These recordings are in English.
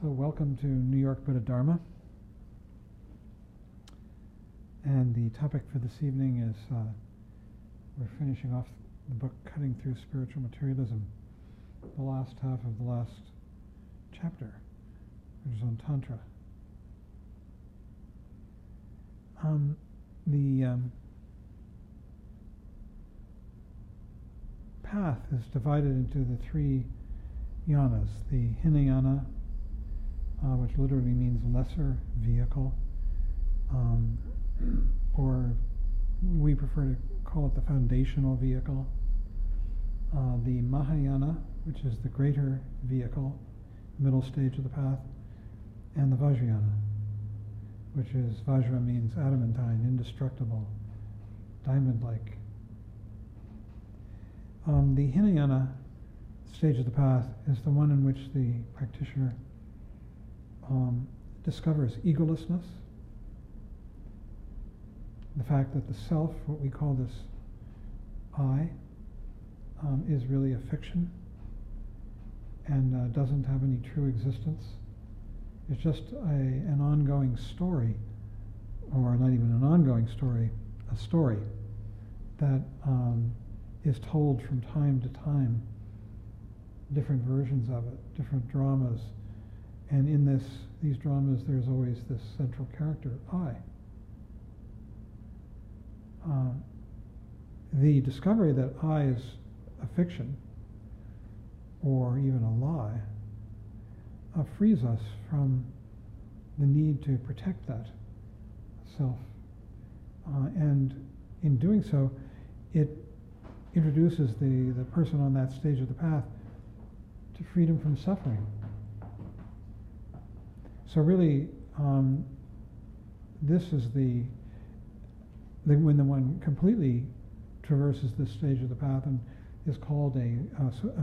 So welcome to New York Buddha Dharma. And the topic for this evening is, we're finishing off the book Cutting Through Spiritual Materialism, the last half of the last chapter, which is on Tantra. The path is divided into the three yanas, the Hinayana, which literally means lesser vehicle, or we prefer to call it the foundational vehicle, the Mahayana, which is the greater vehicle, middle stage of the path, and the Vajrayana, which is, Vajra means adamantine, indestructible, diamond-like. The Hinayana stage of the path is the one in which the practitioner discovers egolessness, the fact that the self, what we call this I, is really a fiction and doesn't have any true existence. It's just an ongoing story, or not even an ongoing story, a story that is told from time to time, different versions of it, different dramas. And in these dramas, there's always this central character, I. The discovery that I is a fiction, or even a lie, frees us from the need to protect that self. And in doing so, it introduces the person on that stage of the path to freedom from suffering. So really, this is when the one completely traverses this stage of the path and is called a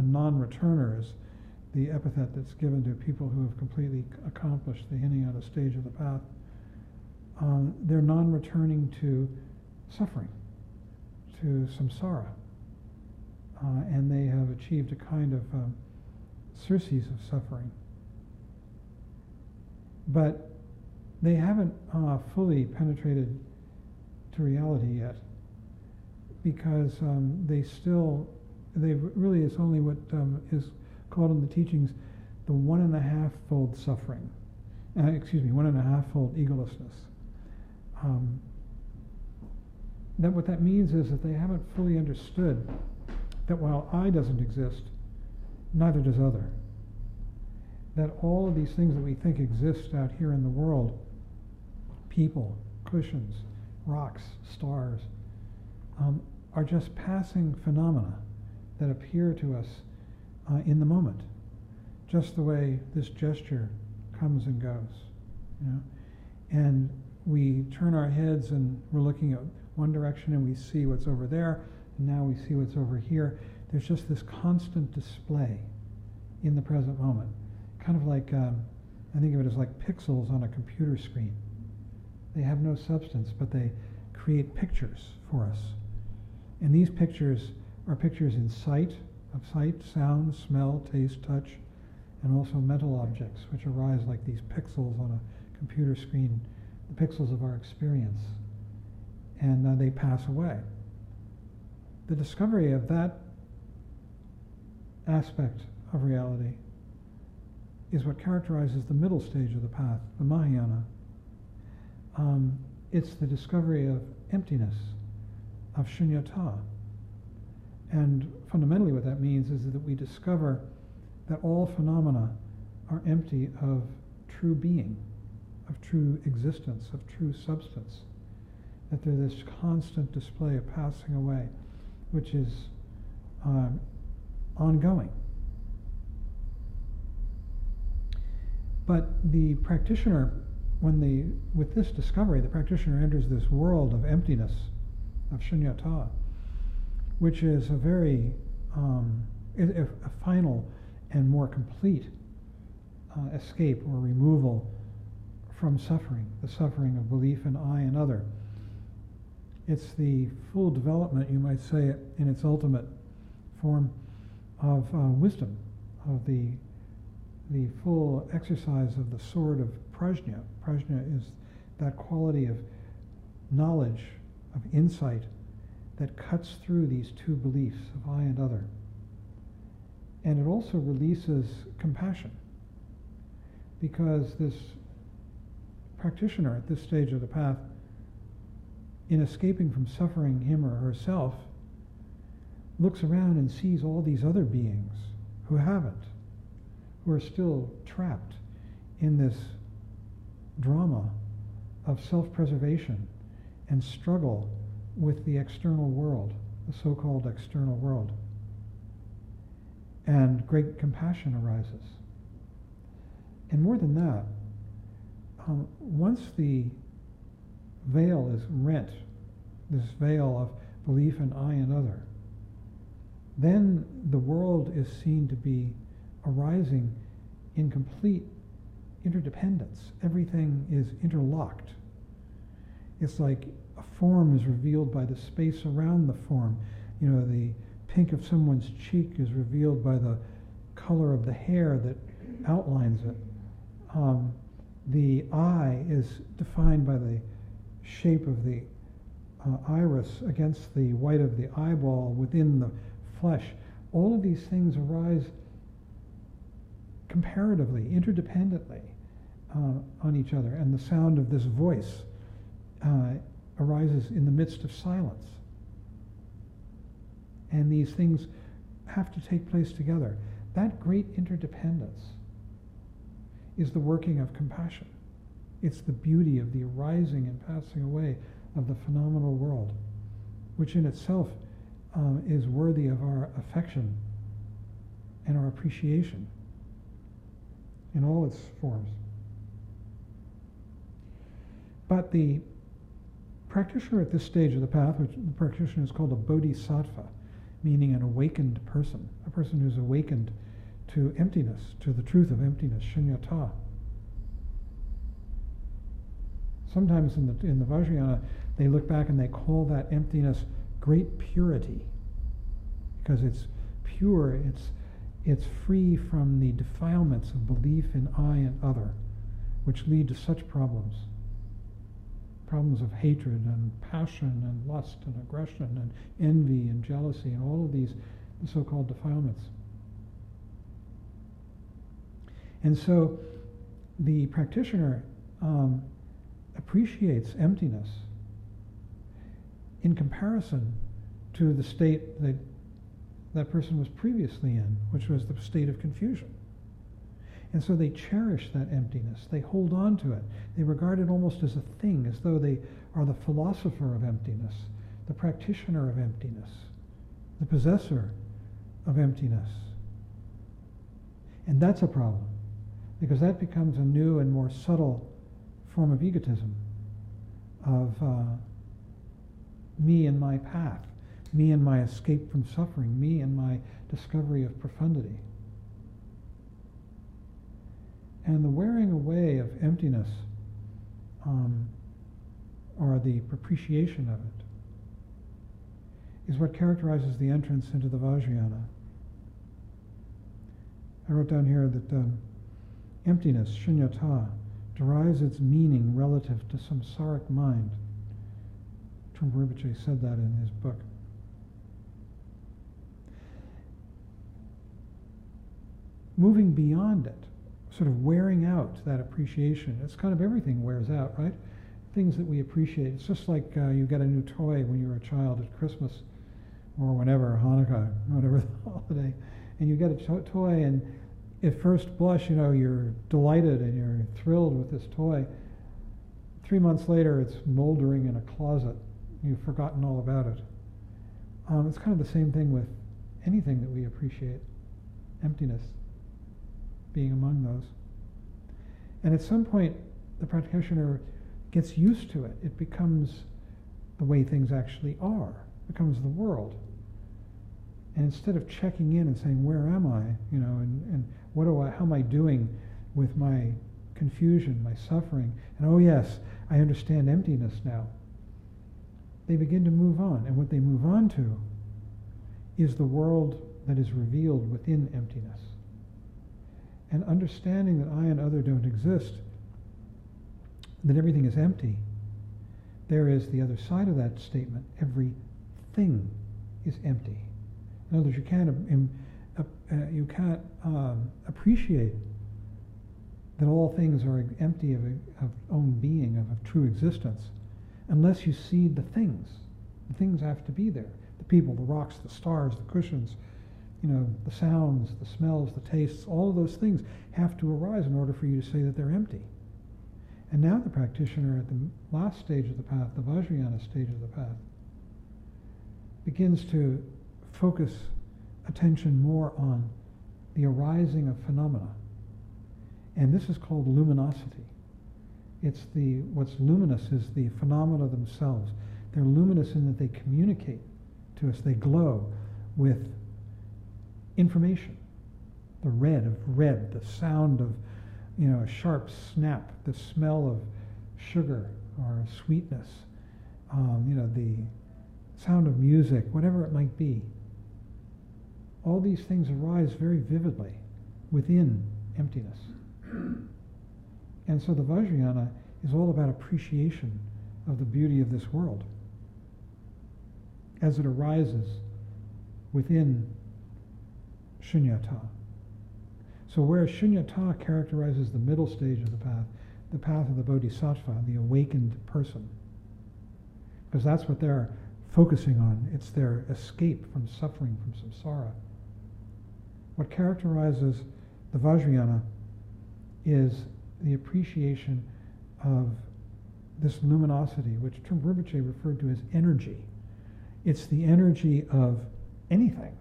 non-returner, is the epithet that's given to people who have completely accomplished the Hinayana stage of the path. They're non-returning to suffering, to samsara, and they have achieved a kind of surcease of suffering. But they haven't fully penetrated to reality yet, because it's only what is called in the teachings the 1.5-fold suffering, 1.5-fold egolessness. What that means is that they haven't fully understood that while I doesn't exist, neither does other. That all of these things that we think exist out here in the world, people, cushions, rocks, stars, are just passing phenomena that appear to us in the moment, just the way this gesture comes and goes, And we turn our heads and we're looking at one direction and we see what's over there, and now we see what's over here. There's just this constant display in the present moment. Kind of like, I think of it as like pixels on a computer screen. They have no substance, but they create pictures for us. And these pictures are pictures in sight, sound, smell, taste, touch, and also mental objects, which arise like these pixels on a computer screen, the pixels of our experience. And they pass away. The discovery of that aspect of reality is what characterizes the middle stage of the path, the Mahayana. It's the discovery of emptiness, of shunyata. And fundamentally what that means is that we discover that all phenomena are empty of true being, of true existence, of true substance. That they're this constant display of passing away, which is ongoing. But the practitioner, with this discovery, the practitioner enters this world of emptiness, of shunyata, which is a very, a final and more complete escape or removal from suffering, the suffering of belief in I and other. It's the full development, you might say, in its ultimate form of wisdom, of the the full exercise of the sword of prajna. Prajna is that quality of knowledge, of insight, that cuts through these two beliefs of I and other. And it also releases compassion, because this practitioner at this stage of the path, in escaping from suffering, him or herself, looks around and sees all these other beings who haven't, who are still trapped in this drama of self-preservation and struggle with the external world, the so-called external world. And great compassion arises. And more than that, once the veil is rent, this veil of belief in I and other, then the world is seen to be arising in complete interdependence. Everything is interlocked. It's like a form is revealed by the space around the form. You know, the pink of someone's cheek is revealed by the color of the hair that outlines it. The eye is defined by the shape of the iris against the white of the eyeball within the flesh. All of these things arise comparatively, interdependently on each other. And the sound of this voice arises in the midst of silence. And these things have to take place together. That great interdependence is the working of compassion. It's the beauty of the arising and passing away of the phenomenal world, which in itself is worthy of our affection and our appreciation in all its forms. But the practitioner at this stage of the path, which the practitioner is called a bodhisattva, meaning an awakened person, a person who's awakened to emptiness, to the truth of emptiness, shunyata. Sometimes in the Vajrayana, they look back and they call that emptiness great purity, because it's pure, it's free from the defilements of belief in I and other, which lead to such problems. Problems of hatred and passion and lust and aggression and envy and jealousy and all of these so-called defilements. And so the practitioner appreciates emptiness in comparison to the state that that person was previously in, which was the state of confusion. And so they cherish that emptiness. They hold on to it. They regard it almost as a thing, as though they are the philosopher of emptiness, the practitioner of emptiness, the possessor of emptiness. And that's a problem, because that becomes a new and more subtle form of egotism, of me and my path, me and my escape from suffering, me and my discovery of profundity. And the wearing away of emptiness, or the appreciation of it, is what characterizes the entrance into the Vajrayana. I wrote down here that emptiness, shunyata, derives its meaning relative to samsaric mind. Trungpa Rinpoche said that in his book. Moving beyond it, sort of wearing out that appreciation. It's kind of everything wears out, right? Things that we appreciate. It's just like you get a new toy when you're a child at Christmas or whenever, Hanukkah, whatever the holiday, and you get a toy, and at first blush, you know, you're delighted and you're thrilled with this toy. 3 months later, it's moldering in a closet. You've forgotten all about it. It's kind of the same thing with anything that we appreciate. Emptiness being among those. And at some point, the practitioner gets used to it. It becomes the way things actually are. It becomes the world. And instead of checking in and saying, where am I? You know, and how am I doing with my confusion, my suffering? And oh yes, I understand emptiness now. They begin to move on. And what they move on to is the world that is revealed within emptiness. and understanding that I and other don't exist, that everything is empty, there is the other side of that statement. Everything is empty. In other words, you can't appreciate that all things are empty of own being, of true existence, unless you see the things. The things have to be there. The people, the rocks, the stars, the cushions, the sounds, the smells, the tastes, all of those things have to arise in order for you to say that they're empty. And now the practitioner at the last stage of the path, the Vajrayana stage of the path, begins to focus attention more on the arising of phenomena. And this is called luminosity. What's luminous is the phenomena themselves. They're luminous in that they communicate to us, they glow with information. The red of red, the sound of a sharp snap, the smell of sugar or sweetness, the sound of music, whatever it might be. All these things arise very vividly within emptiness. And so the Vajrayana is all about appreciation of the beauty of this world as it arises within shunyata. So whereas shunyata characterizes the middle stage of the path of the bodhisattva, the awakened person, because that's what they're focusing on. It's their escape from suffering, from samsara. What characterizes the Vajrayana is the appreciation of this luminosity, which Trungpa Rinpoche referred to as energy. It's the energy of anything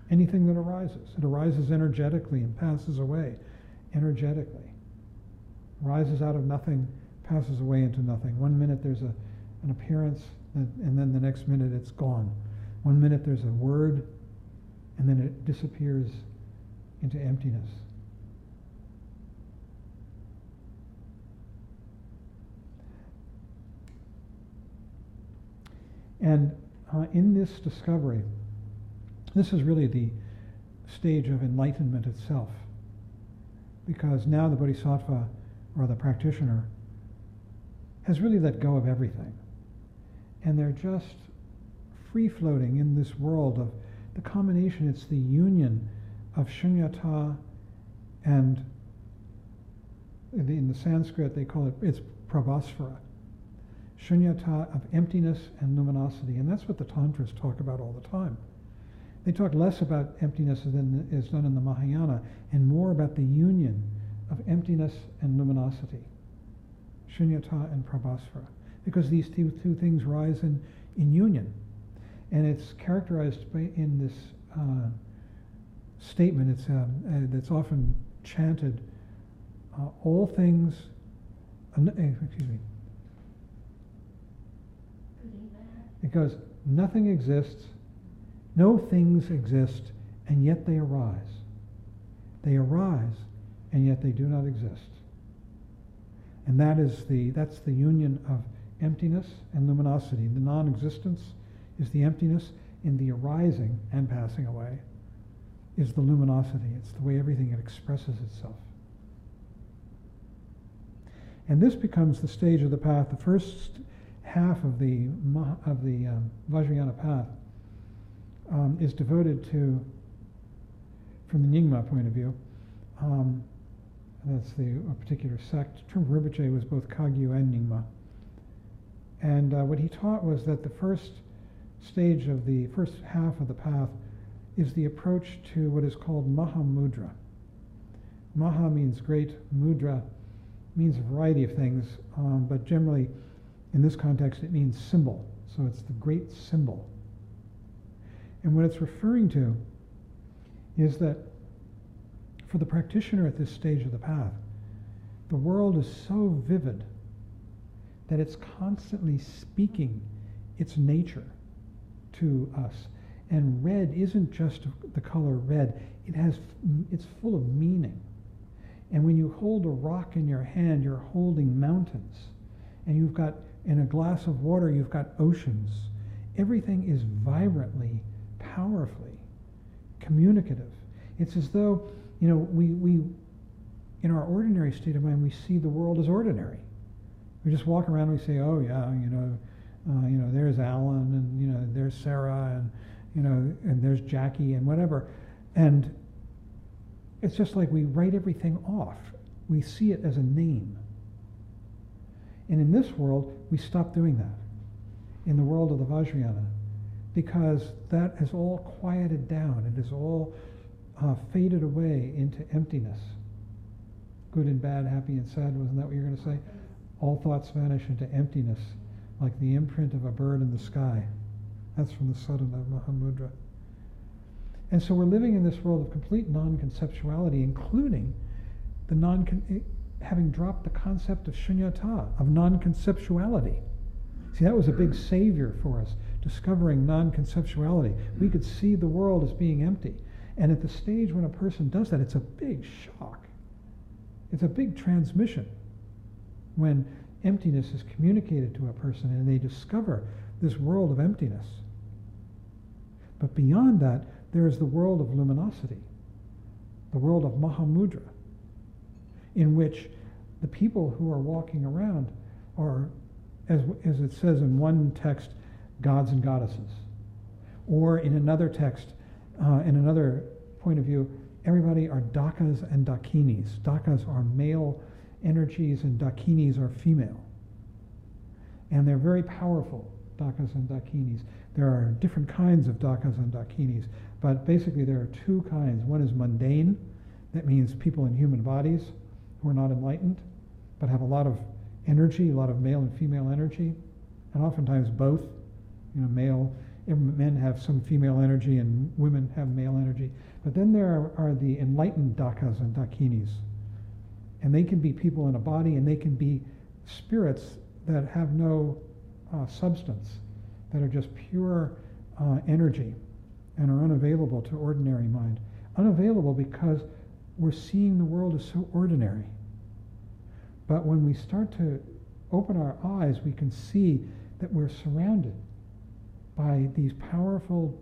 that arises. It arises energetically and passes away energetically. Rises out of nothing, passes away into nothing. 1 minute there's an appearance, and then the next minute it's gone. 1 minute there's a word, and then it disappears into emptiness. And in this discovery, this is really the stage of enlightenment itself, because now the bodhisattva, or the practitioner, has really let go of everything. And they're just free-floating in this world of the combination. It's the union of shunyata and, in the Sanskrit they call it's prabhasvara. Shunyata of emptiness and luminosity. And that's what the Tantras talk about all the time. They talk less about emptiness than is done in the Mahayana, and more about the union of emptiness and luminosity. Shunyata and prabhasvara. Because these two things rise in union. And it's characterized in this statement, that's often chanted, all things, it goes, nothing exists, no things exist, and yet they arise. They arise, and yet they do not exist. And that's the union of emptiness and luminosity. The non-existence is the emptiness, and the arising and passing away is the luminosity. It's the way everything expresses itself. And this becomes the stage of the path. The first half of the Vajrayana path is devoted to, from the Nyingma point of view, that's a particular sect. Trungpa Rinpoche was both Kagyu and Nyingma. And what he taught was that the first stage of the first half of the path is the approach to what is called Mahamudra. Maha means great, mudra means a variety of things, but generally in this context it means symbol. So it's the great symbol. And what it's referring to is that for the practitioner at this stage of the path, the world is so vivid that it's constantly speaking its nature to us. And red isn't just the color red, it's full of meaning. And when you hold a rock in your hand, you're holding mountains. And you've got, in a glass of water, you've got oceans. Everything is vibrantly, powerfully communicative. It's as though, we in our ordinary state of mind, we see the world as ordinary. We just walk around and we say, oh yeah, there's Alan, and there's Sarah, and and there's Jackie, and whatever. And it's just like we write everything off. We see it as a name. And in this world, we stop doing that. In the world of the Vajrayana, because that has all quieted down. It has all faded away into emptiness. Good and bad, happy and sad, wasn't that what you were going to say? All thoughts vanish into emptiness, like the imprint of a bird in the sky. That's from the Sadhana of Mahamudra. And so we're living in this world of complete non-conceptuality, including having dropped the concept of shunyata, of non-conceptuality. See, that was a big savior for us, discovering non-conceptuality. We could see the world as being empty. And at the stage when a person does that, it's a big shock. It's a big transmission when emptiness is communicated to a person and they discover this world of emptiness. But beyond that, there is the world of luminosity, the world of Mahamudra, in which the people who are walking around are, as it says in one text, gods and goddesses. Or in another text, in another point of view, everybody are dakas and dakinis. Dakas are male energies and dakinis are female. And they're very powerful, dakas and dakinis. There are different kinds of dakas and dakinis, but basically there are two kinds. One is mundane, that means people in human bodies who are not enlightened, but have a lot of energy, a lot of male and female energy, and oftentimes both. Men have some female energy and women have male energy. But then there are the enlightened dakas and dakinis. And they can be people in a body, and they can be spirits that have no substance, that are just pure energy and are unavailable to ordinary mind. Unavailable because we're seeing the world as so ordinary. But when we start to open our eyes, we can see that we're surrounded by these powerful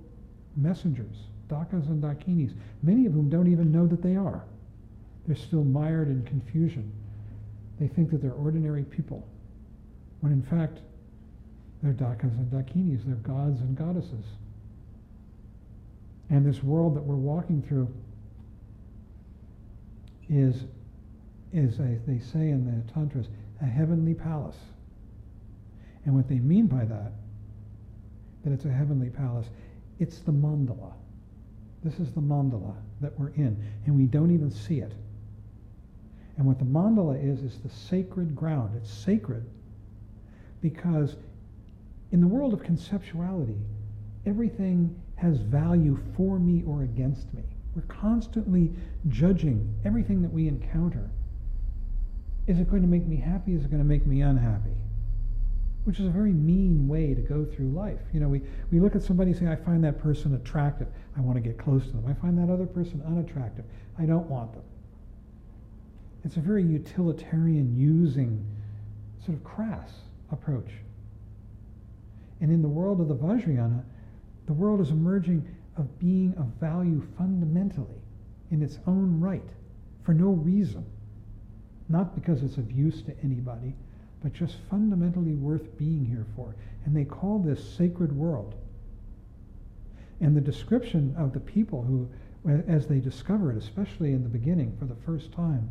messengers, dakas and dakinis, many of whom don't even know that they are. They're still mired in confusion. They think that they're ordinary people, when in fact they're dakas and dakinis, they're gods and goddesses. And this world that we're walking through is as they say in the Tantras, a heavenly palace. And what they mean by that it's a heavenly palace, it's the mandala. This is the mandala that we're in, and we don't even see it. And what the mandala is the sacred ground. It's sacred because in the world of conceptuality, everything has value for me or against me. We're constantly judging everything that we encounter. Is it going to make me happy? Is it going to make me unhappy? Which is a very mean way to go through life. We look at somebody and say, I find that person attractive. I want to get close to them. I find that other person unattractive. I don't want them. It's a very utilitarian, using, sort of crass approach. And in the world of the Vajrayana, the world is emerging of being of value fundamentally in its own right, for no reason. Not because it's of use to anybody, but just fundamentally worth being here for. And they call this sacred world. And the description of the people who, as they discover it, especially in the beginning for the first time,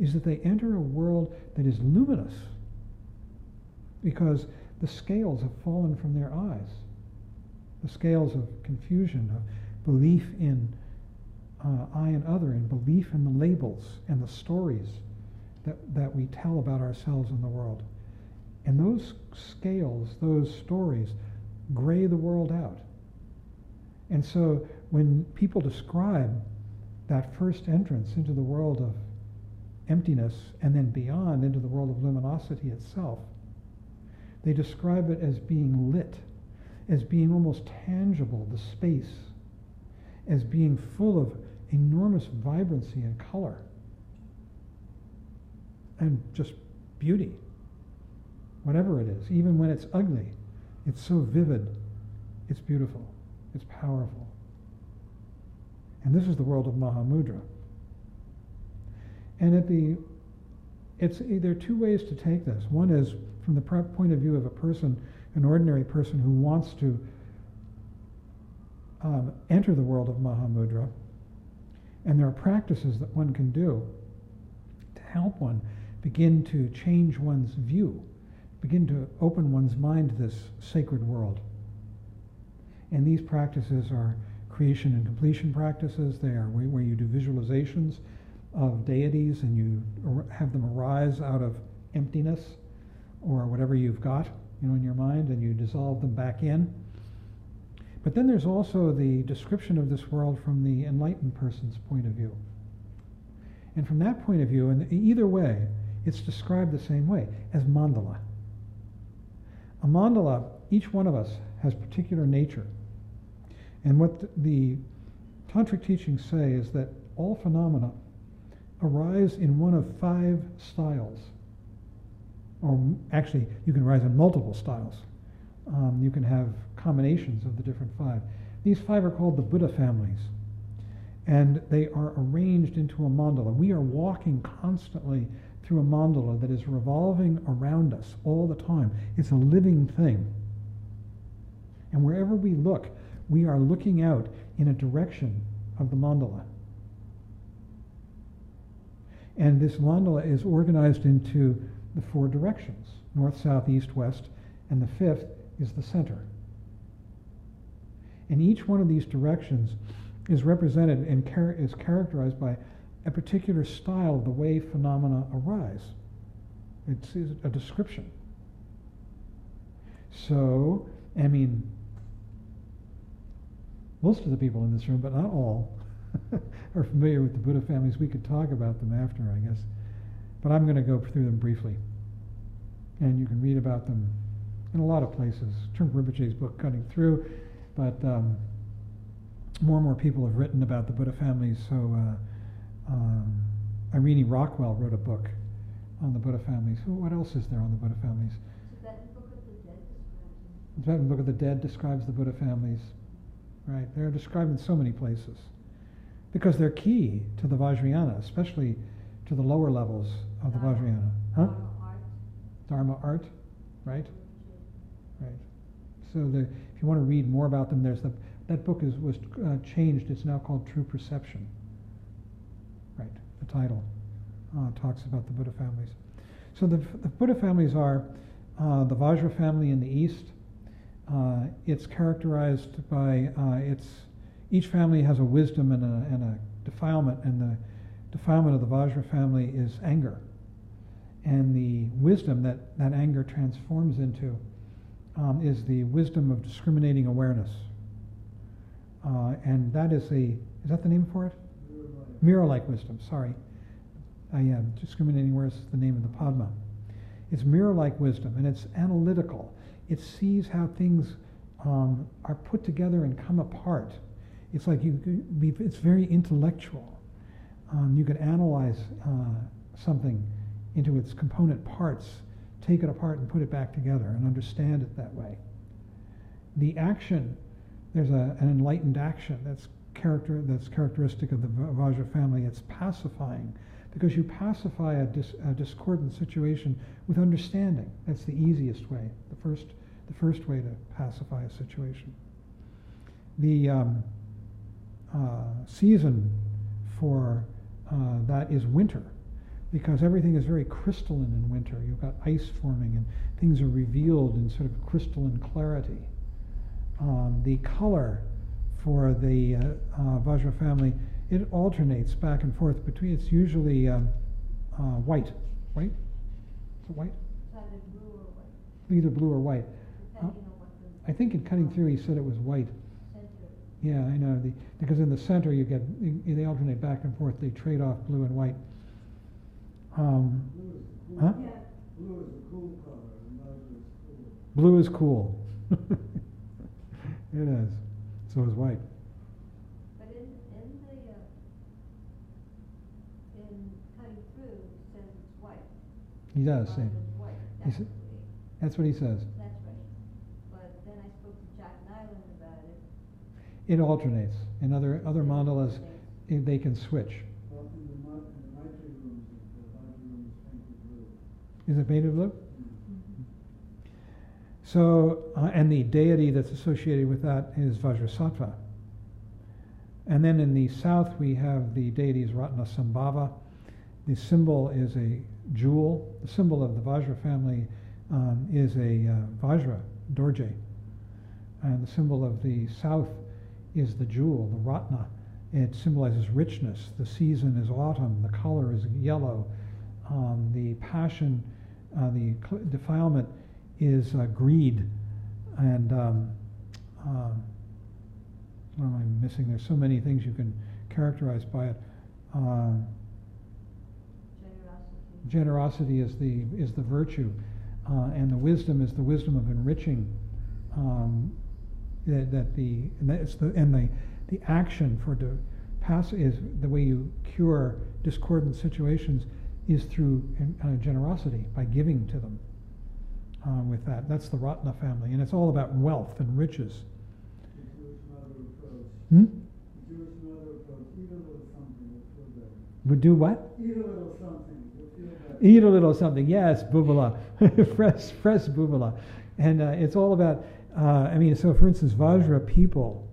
is that they enter a world that is luminous because the scales have fallen from their eyes. The scales of confusion, of belief in I and other, and belief in the labels and the stories that we tell about ourselves in the world. And those scales, those stories, gray the world out. And so when people describe that first entrance into the world of emptiness and then beyond into the world of luminosity itself, they describe it as being lit, as being almost tangible, the space, as being full of enormous vibrancy and color and just beauty, whatever it is. Even when it's ugly, it's so vivid, it's beautiful, it's powerful. And this is the world of Mahamudra. And there are two ways to take this. One is from the point of view of a person, an ordinary person who wants to enter the world of Mahamudra, and there are practices that one can do to help one begin to change one's view, begin to open one's mind to this sacred world. And these practices are creation and completion practices. They are where you do visualizations of deities and you have them arise out of emptiness or whatever you've got, in your mind, and you dissolve them back in. But then there's also the description of this world from the enlightened person's point of view. And from that point of view, and either way, it's described the same way, as mandala. A mandala, each one of us has particular nature. And what the tantric teachings say is that all phenomena arise in one of 5 styles. Or actually, you can rise in multiple styles. You can have combinations of the different 5. These 5 are called the Buddha families. And they are arranged into a mandala. We are walking constantly through a mandala that is revolving around us all the time. It's a living thing. And wherever we look, we are looking out in a direction of the mandala. And this mandala is organized into the 4 directions, north, south, east, west, and the 5th is the center. And each one of these directions is represented and is characterized by a particular style of the way phenomena arise. It's a description. So, most of the people in this room, but not all, are familiar with the Buddha families. We could talk about them after, I guess. But I'm going to go through them briefly. And you can read about them in a lot of places. Trungpa Rinpoche's book, Cutting Through, but more and more people have written about the Buddha families. So Irene Rockwell wrote a book on the Buddha families. What else is there on the Buddha families? Tibetan Book of the Dead describes them. The Tibetan Book of the Dead describes the Buddha families. Right, they're described in so many places because they're key to the Vajrayana, especially to the lower levels of the Vajrayana. Huh? Dharma art, right? Right. So if you want to read more about them, there's that book was changed. It's now called True Perception. Right. The title talks about the Buddha families. So the Buddha families are the Vajra family in the east. It's characterized by each family has a wisdom and a defilement, and the defilement of the Vajra family is anger. And the wisdom that anger transforms into is the wisdom of discriminating awareness. And that is that the name for it? Mirror-like wisdom, sorry. Discriminating awareness is the name of the Padma. It's mirror-like wisdom, and it's analytical. It sees how things are put together and come apart. It's like it's very intellectual. You could analyze something into its component parts, take it apart and put it back together and understand it that way. The action, there's an enlightened action that's characteristic of the Vajra family. It's pacifying, because you pacify a discordant situation with understanding. That's the easiest way, the first way to pacify a situation. The season for that is winter, because everything is very crystalline in winter. You've got ice forming and things are revealed in sort of crystalline clarity. The color for the Vajra family, it alternates back and forth between, it's usually white. White? Is it white? Either blue or white. Either blue or white. Depending on what the I think in Cutting Through he said it was white. center. Yeah, I know. Because in the center they alternate back and forth. They trade off blue and white. Huh? Yeah. Blue is a cool color, and those is cool. Blue is cool. It is. So is white. But in Cutting Through, it says it's white. He does say. It's white. He sa- That's what he says. That's right. But then I spoke to Jack Nyland about it. It alternates. In other mandalas, they can switch. Well, in the Maitri rooms, Is it painted blue? So, and the deity that's associated with that is Vajrasattva. And then in the south we have the deities Ratna Sambhava. The symbol is a jewel. The symbol of the Vajra family is a Vajra, Dorje. And the symbol of the south is the jewel, the Ratna. It symbolizes richness. The season is autumn. The color is yellow. The passion, the defilement is greed. And what am I missing? There's so many things you can characterize by it. Generosity is the virtue, and the wisdom is the wisdom of enriching. The action for is the way you cure discordant situations is through generosity, by giving to them. With that's the Ratna family, and it's all about wealth and riches. The Jewish mother approach. Hmm? The Jewish mother approach. Eat a little something, you'll feel better. Would do what? Eat a little something, you'll feel better. Eat a little something. Yes, bubala, fresh bubala, and it's all about. So for instance, Vajra people,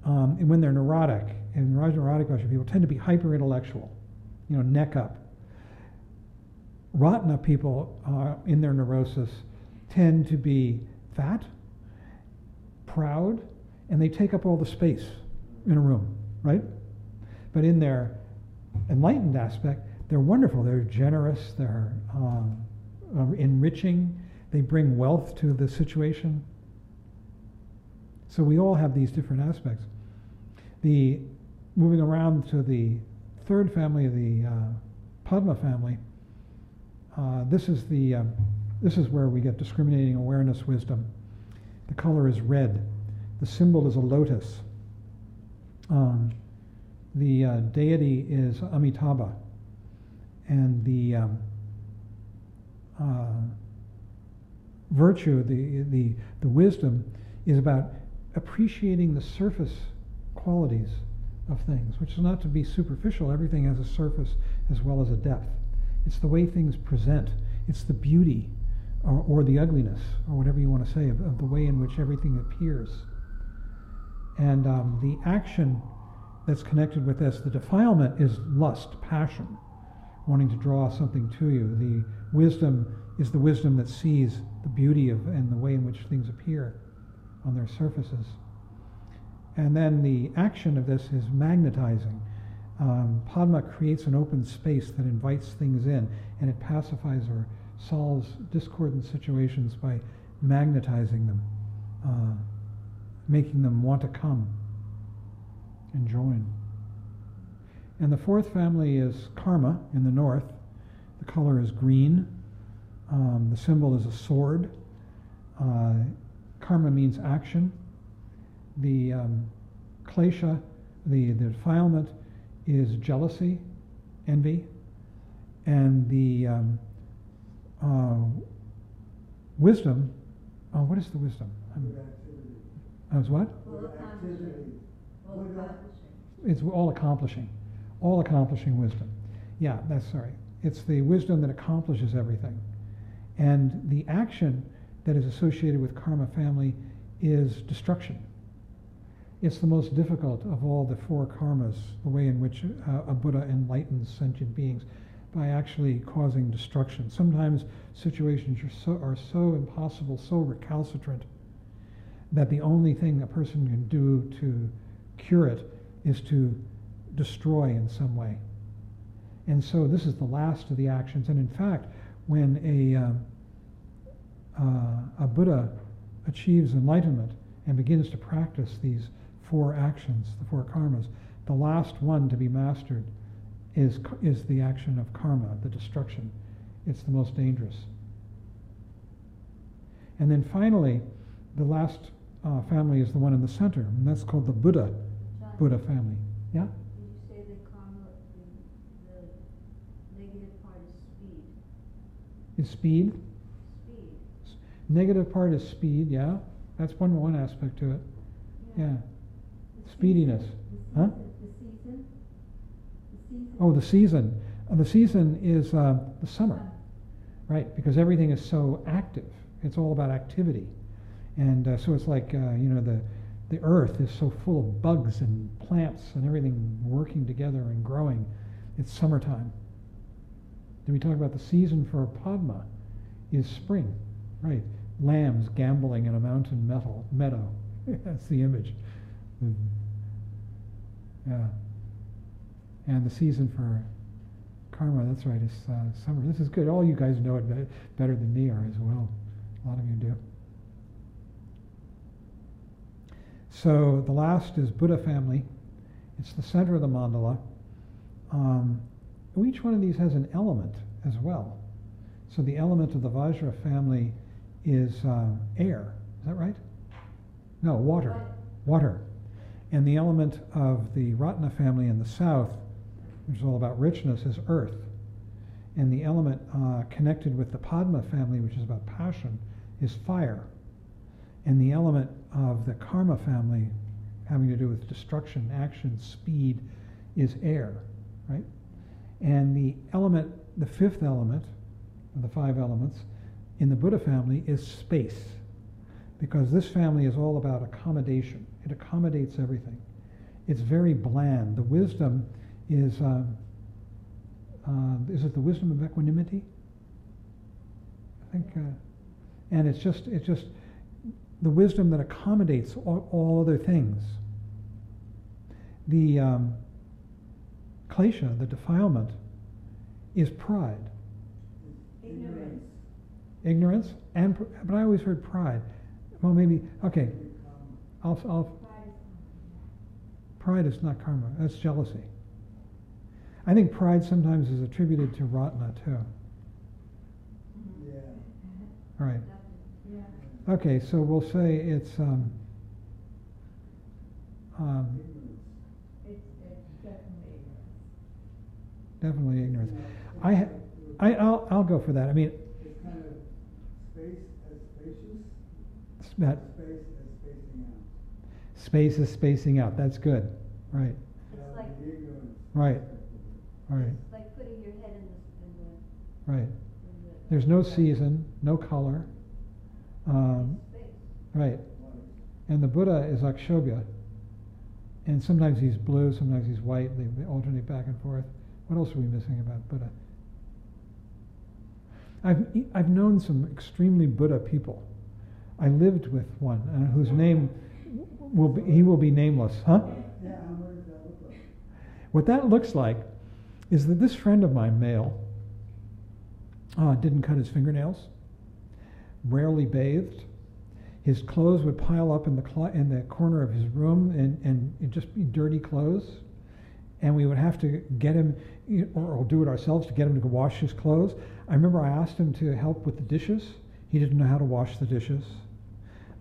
when they're neurotic, and neurotic Vajra people tend to be hyper intellectual, neck up. Ratna people, in their neurosis, tend to be fat, proud, and they take up all the space in a room, right? But in their enlightened aspect, they're wonderful. They're generous. They're enriching. They bring wealth to the situation. So we all have these different aspects. Moving around to the third family, the Padma family. This is where we get discriminating awareness wisdom. The color is red. The symbol is a lotus. The deity is Amitabha, and the virtue, the wisdom, is about appreciating the surface qualities of things, which is not to be superficial. Everything has a surface as well as a depth. It's the way things present. It's the beauty or the ugliness, or whatever you want to say, of the way in which everything appears. And the action that's connected with this, the defilement, is lust, passion, wanting to draw something to you. The wisdom is the wisdom that sees the beauty of and the way in which things appear on their surfaces. And then the action of this is magnetizing. Padma creates an open space that invites things in, and it pacifies or solves discordant situations by magnetizing them, making them want to come and join. And the fourth family is Karma in the north. The color is green. The symbol is a sword. Karma means action. The klesha, the defilement, is jealousy, envy, and the wisdom. What is the wisdom? As what? It's all accomplishing wisdom. Yeah, that's sorry. It's the wisdom that accomplishes everything, and the action that is associated with karma family is destruction. It's the most difficult of all the four karmas, the way in which a Buddha enlightens sentient beings, by actually causing destruction. Sometimes situations are so impossible, so recalcitrant, that the only thing a person can do to cure it is to destroy in some way. And so this is the last of the actions. And in fact, when a Buddha achieves enlightenment and begins to practice these four actions, the four karmas, the last one to be mastered is the action of karma, the destruction. It's the most dangerous. And then finally, the last family is the one in the center, and that's called the Buddha family. Yeah? Did you say that karma, the negative part is speed? Is speed? Speed. Negative part is speed, yeah. That's one aspect to it. Yeah. Speediness. Huh? The season. Oh, the season. The season is the summer. right? Because everything is so active. It's all about activity. And so it's like, the earth is so full of bugs and plants and everything working together and growing. It's summertime. Then we talk about the season for Padma is spring, right? Lambs gambling in a mountain meadow. That's the image. Yeah. And the season for karma, that's right, is summer. This is good. All you guys know it better than me are as well. A lot of you do. So the last is Buddha family. It's the center of the mandala. Each one of these has an element as well. So the element of the Vajra family is air. Is that right? No, water. Water. And the element of the Ratna family in the south, which is all about richness, is earth. And the element connected with the Padma family, which is about passion, is fire. And the element of the karma family, having to do with destruction, action, speed, is air, right? And the element, the fifth element of the five elements in the Buddha family is space, because this family is all about accommodation. It accommodates everything. It's very bland. The wisdom is it the wisdom of equanimity? I think, and it's just the wisdom that accommodates all other things. The klesha, the defilement, is pride. Ignorance. Ignorance, but I always heard pride. Well, maybe, okay. Pride is not karma. That's jealousy. I think pride sometimes is attributed to Ratna too. Yeah. All right. Yeah. Okay, so we'll say it's Ignorance. It's definitely ignorance. definitely ignorance. Yeah, I'll go for that. I mean, it's kind of space as spacious, that space as spacing out. space is spacing out. That's good. Right. It's like, The ignorance. Right. Right. it's like putting your head in Right. the There's no season, no color. space. Right. And the Buddha is Akshobhya. And sometimes he's blue, sometimes he's white. They alternate back and forth. What else are we missing about Buddha? I've known some extremely Buddha people. I lived with one whose name will be nameless. Huh? Yeah, and what does that look like? What that looks like is that this friend of mine, male, didn't cut his fingernails, rarely bathed. His clothes would pile up in the corner of his room and it'd just be dirty clothes. And we would have to get him, or do it ourselves to get him to go wash his clothes. I remember I asked him to help with the dishes. He didn't know how to wash the dishes.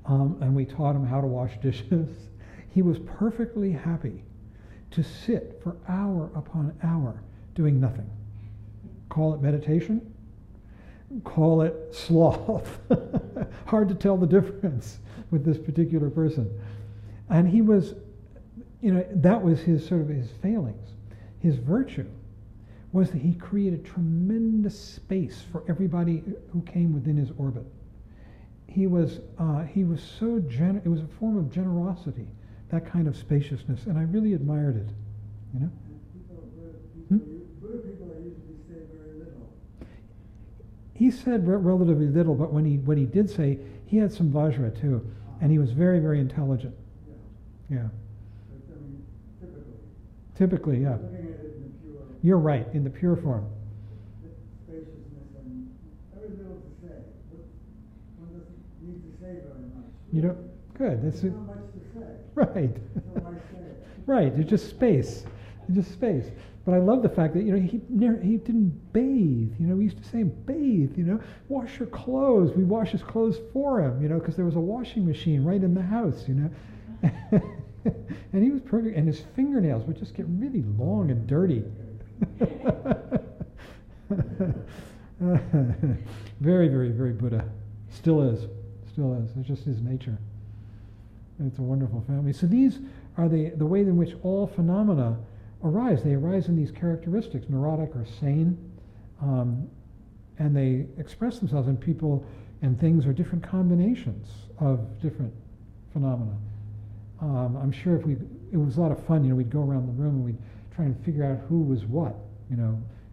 And we taught him how to wash dishes. He was perfectly happy to sit for hour upon hour doing nothing. Call it meditation. Call it sloth. Hard to tell the difference with this particular person. And he was, that was his failings. His virtue was that he created tremendous space for everybody who came within his orbit. He was so it was a form of generosity, that kind of spaciousness, and I really admired it. And Buddha people usually say very little. He said relatively little, but when he did say, he had some Vajra too, and he was very, very intelligent. Yeah. Yeah. But, Typically, yeah. looking at it in the pure You're right, in the pure form. spaciousness and very little to say. One doesn't need to say very much. You don't. Good. That's There's it. not much to say. Right. So why say it? Right. It's just space. It's just space. But I love the fact that he didn't bathe. We used to say, bathe. Wash your clothes. We wash his clothes for him. Because there was a washing machine right in the house. And he was perfect. And his fingernails would just get really long and dirty. Very, very, very Buddha. Still is. Still is. It's just his nature. It's a wonderful family. So these are the way in which all phenomena arise. They arise in these characteristics, neurotic or sane, and they express themselves, and people and things are different combinations of different phenomena. I'm sure it was a lot of fun, we'd go around the room and we'd try and figure out who was what,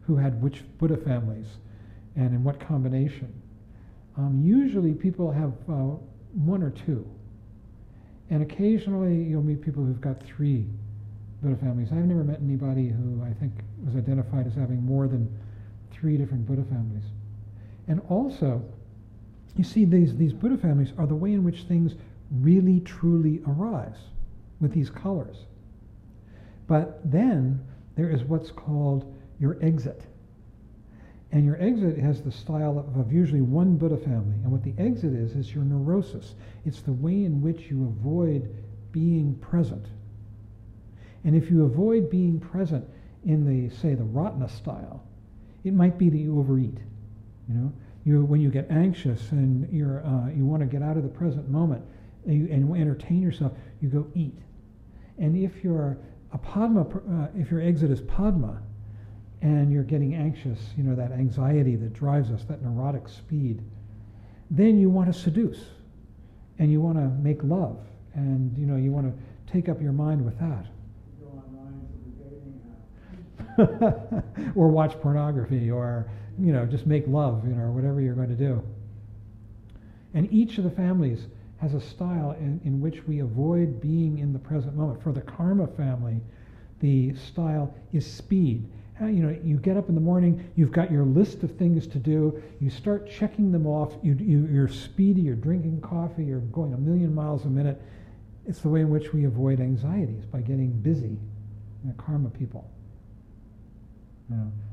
who had which Buddha families and in what combination. Usually people have one or two. And occasionally you'll meet people who've got 3 Buddha families. I've never met anybody who I think was identified as having more than 3 different Buddha families. And also, you see, these Buddha families are the way in which things really truly arise with these colors. But then there is what's called your exit. And your exit has the style of usually one Buddha family. And what the exit is your neurosis. It's the way in which you avoid being present. And if you avoid being present in the, say, the Ratna style, it might be that you overeat. When you get anxious and you want to get out of the present moment and entertain yourself, you go eat. And if you're a Padma, if your exit is Padma, and you're getting anxious, that anxiety that drives us, that neurotic speed, then you want to seduce, and you want to make love, and you want to take up your mind with that. Go online to the dating app. Or watch pornography, or just make love, or whatever you're going to do. And each of the families has a style in which we avoid being in the present moment. For the Karma family, the style is speed. You get up in the morning, you've got your list of things to do, you start checking them off, you're speedy, you're drinking coffee, you're going 1,000,000 miles a minute. It's the way in which we avoid anxieties, by getting busy. Karma people.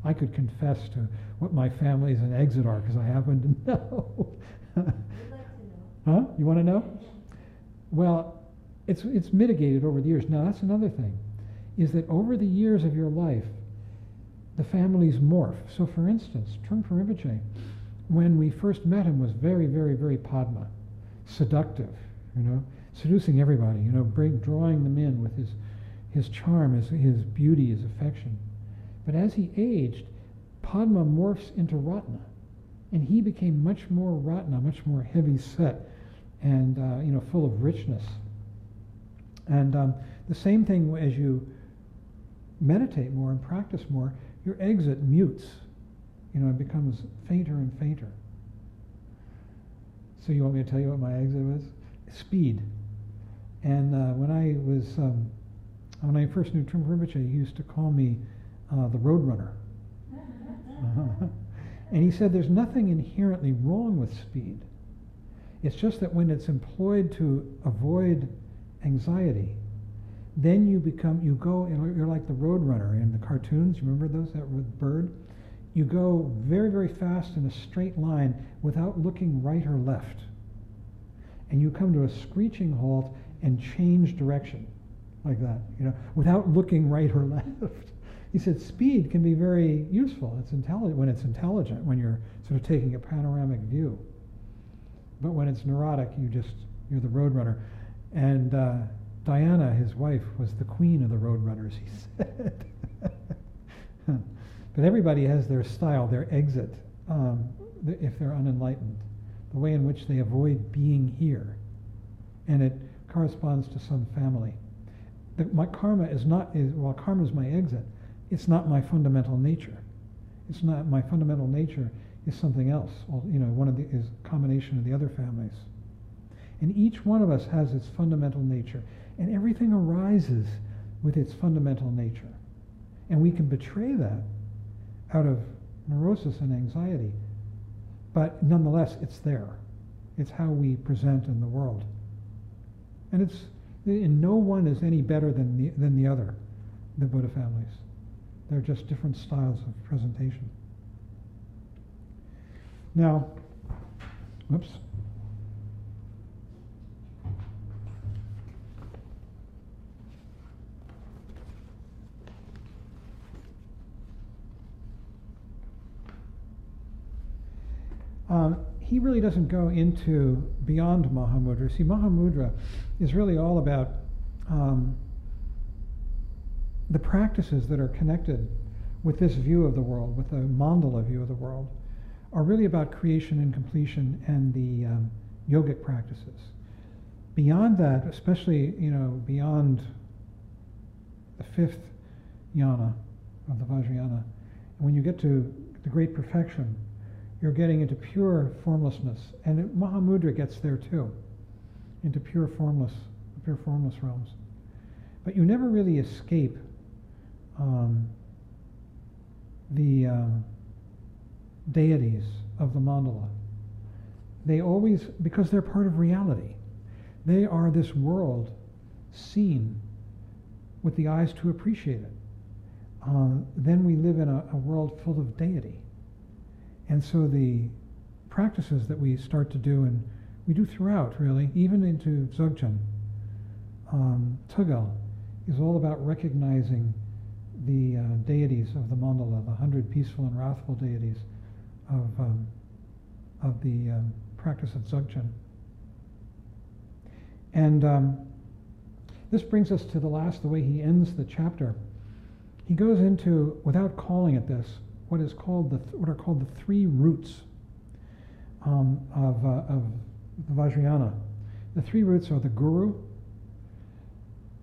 I could confess to what my families and exit are, because I happen to know. I'd like to know. Huh? You want to know? Well, it's mitigated over the years. Now, that's another thing, is that over the years of your life, the families morph. So, for instance, Trungpa Rinpoche, when we first met him, was very, very, very Padma, seductive, seducing everybody, drawing them in with his charm, his beauty, his affection. But as he aged, Padma morphs into Ratna, and he became much more Ratna, much more heavy set, and full of richness. And the same thing as you meditate more and practice more, your exit mutes, it becomes fainter and fainter. So you want me to tell you what my exit was? Speed. And when I first knew Trungpa Rinpoche, he used to call me the road runner. And he said there's nothing inherently wrong with speed. It's just that when it's employed to avoid anxiety, then you're like the road runner in the cartoons. You remember those, that bird? You go very, very fast in a straight line without looking right or left. And you come to a screeching halt and change direction, like that, without looking right or left. He said speed can be very useful. It's intelligent when you're sort of taking a panoramic view. But when it's neurotic, you're the road runner. And Diana, his wife, was the queen of the road runners, he said. But everybody has their style, their exit, if they're unenlightened, the way in which they avoid being here. And it corresponds to some family. While karma is my exit, it's not my fundamental nature. It's not my fundamental nature is something else. Is a combination of the other families. And each one of us has its fundamental nature. And everything arises with its fundamental nature. And we can betray that out of neurosis and anxiety. But nonetheless, it's there. It's how we present in the world. And no one is any better than the other, the Buddha families. They're just different styles of presentation. Now, whoops. He really doesn't go into beyond Mahamudra. See, Mahamudra is really all about the practices that are connected with this view of the world, with the mandala view of the world, are really about creation and completion and the yogic practices. Beyond that, especially beyond the fifth jhana of the Vajrayana, when you get to the great perfection, you're getting into pure formlessness, and Mahamudra gets there too, into pure formless realms. But you never really escape the deities of the mandala. They always, because they're part of reality, they are this world seen with the eyes to appreciate it. Then we live in a world full of deity. And so the practices that we start to do, and we do throughout really, even into Chögyam, Tugel, is all about recognizing the deities of the mandala, the 100 peaceful and wrathful deities of the practice of Chögyam. And this brings us to the way he ends the chapter. He goes into, without calling it this, what are called the three roots of the Vajrayana. The three roots are the guru,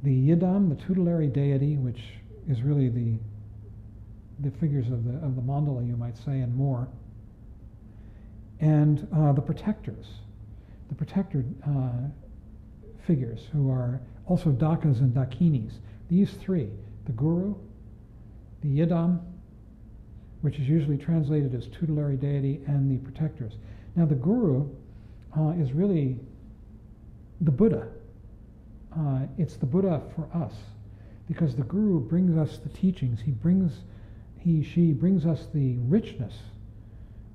the yidam, the tutelary deity, which is really the figures of the mandala, you might say, and more, and the protectors, the protector figures, who are also dakas and dakinis. These three, the guru, the yidam, which is usually translated as tutelary deity, and the protectors. Now the guru is really the Buddha. It's the Buddha for us, because the guru brings us the teachings. She brings us the richness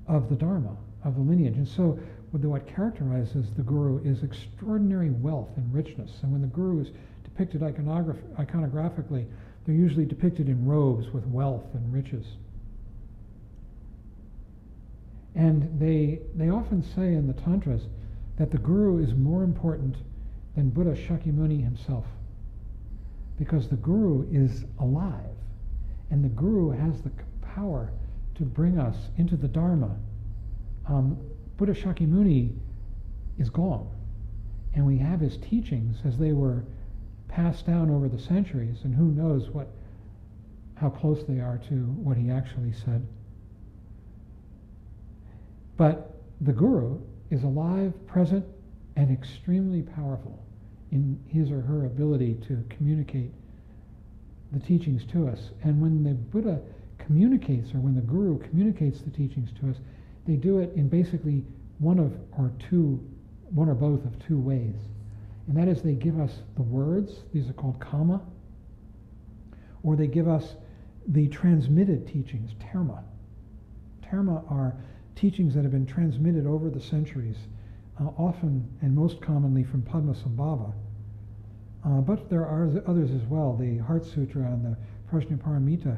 of the Dharma, of the lineage. And so what characterizes the guru is extraordinary wealth and richness. And when the guru is depicted iconographically, they're usually depicted in robes with wealth and riches. And they often say in the Tantras that the guru is more important than Buddha Shakyamuni himself, because the guru is alive, and the guru has the power to bring us into the Dharma. Buddha Shakyamuni is gone, and we have his teachings as they were passed down over the centuries, and who knows how close they are to what he actually said. But the guru is alive, present, and extremely powerful in his or her ability to communicate the teachings to us. And when the Buddha communicates, or when the guru communicates the teachings to us, they do it in basically one or both of two ways. And that is, they give us the words, these are called kama, or they give us the transmitted teachings, terma. Terma are teachings that have been transmitted over the centuries, often and most commonly from Padmasambhava. But there are others as well. The Heart Sutra and the Prajnaparamita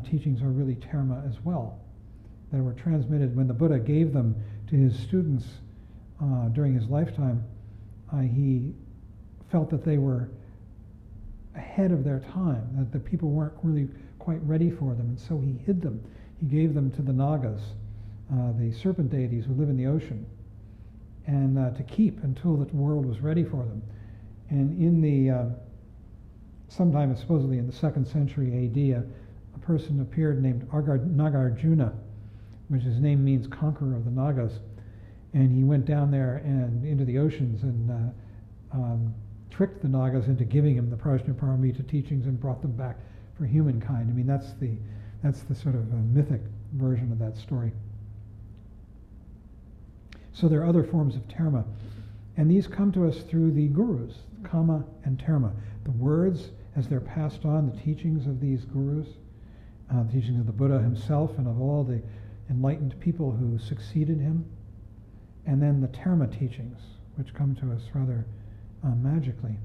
teachings are really terma as well, that were transmitted when the Buddha gave them to his students during his lifetime. He felt that they were ahead of their time, that the people weren't really quite ready for them, and so he hid them. He gave them to the Nagas, the serpent deities who live in the ocean, and to keep until the world was ready for them. And in the sometime supposedly in the 2nd century AD, a person appeared named Nagarjuna, which his name means conqueror of the Nagas, and he went down there and into the oceans and tricked the Nagas into giving him the Prajnaparamita teachings and brought them back for humankind. I mean, that's the sort of mythic version of that story. So there are other forms of terma, and these come to us through the gurus, kama and terma. The words, as they're passed on, the teachings of these gurus, the teachings of the Buddha himself and of all the enlightened people who succeeded him, and then the terma teachings, which come to us rather magically.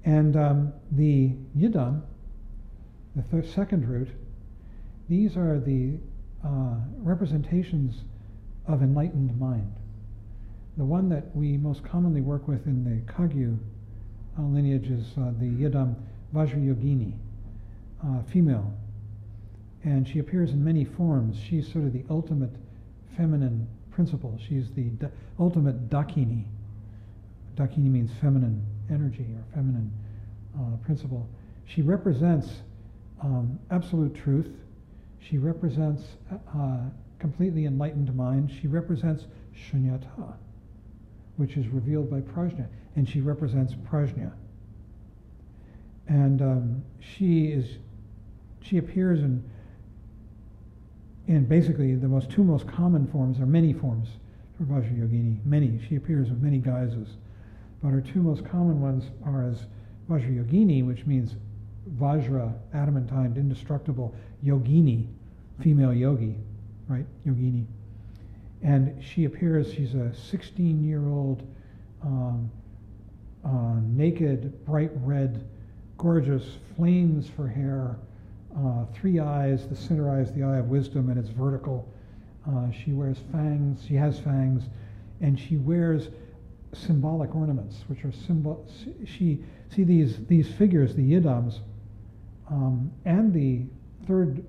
And the yidam, the second root, these are the representations of enlightened mind. The one that we most commonly work with in the Kagyu lineage is the yidam Vajrayogini, female, And she appears in many forms. She's sort of the ultimate feminine principle. She's the ultimate Dakini. Dakini means feminine energy or feminine principle. She represents absolute truth. She represents completely enlightened mind. She represents shunyata, which is revealed by prajna, and she represents prajna. And she appears in basically the two most common forms. There are many forms for Vajrayogini, many. She appears in many guises, but her two most common ones are as Vajrayogini, which means Vajra, adamantine, indestructible, Yogini, female yogi, right? Yogini. And she appears, she's a 16-year-old, naked, bright red, gorgeous, flames for hair, 3 eyes, the center eye is the eye of wisdom and it's vertical. She wears fangs, she has fangs, and she wears symbolic ornaments, which are see these figures, the yidams, and the third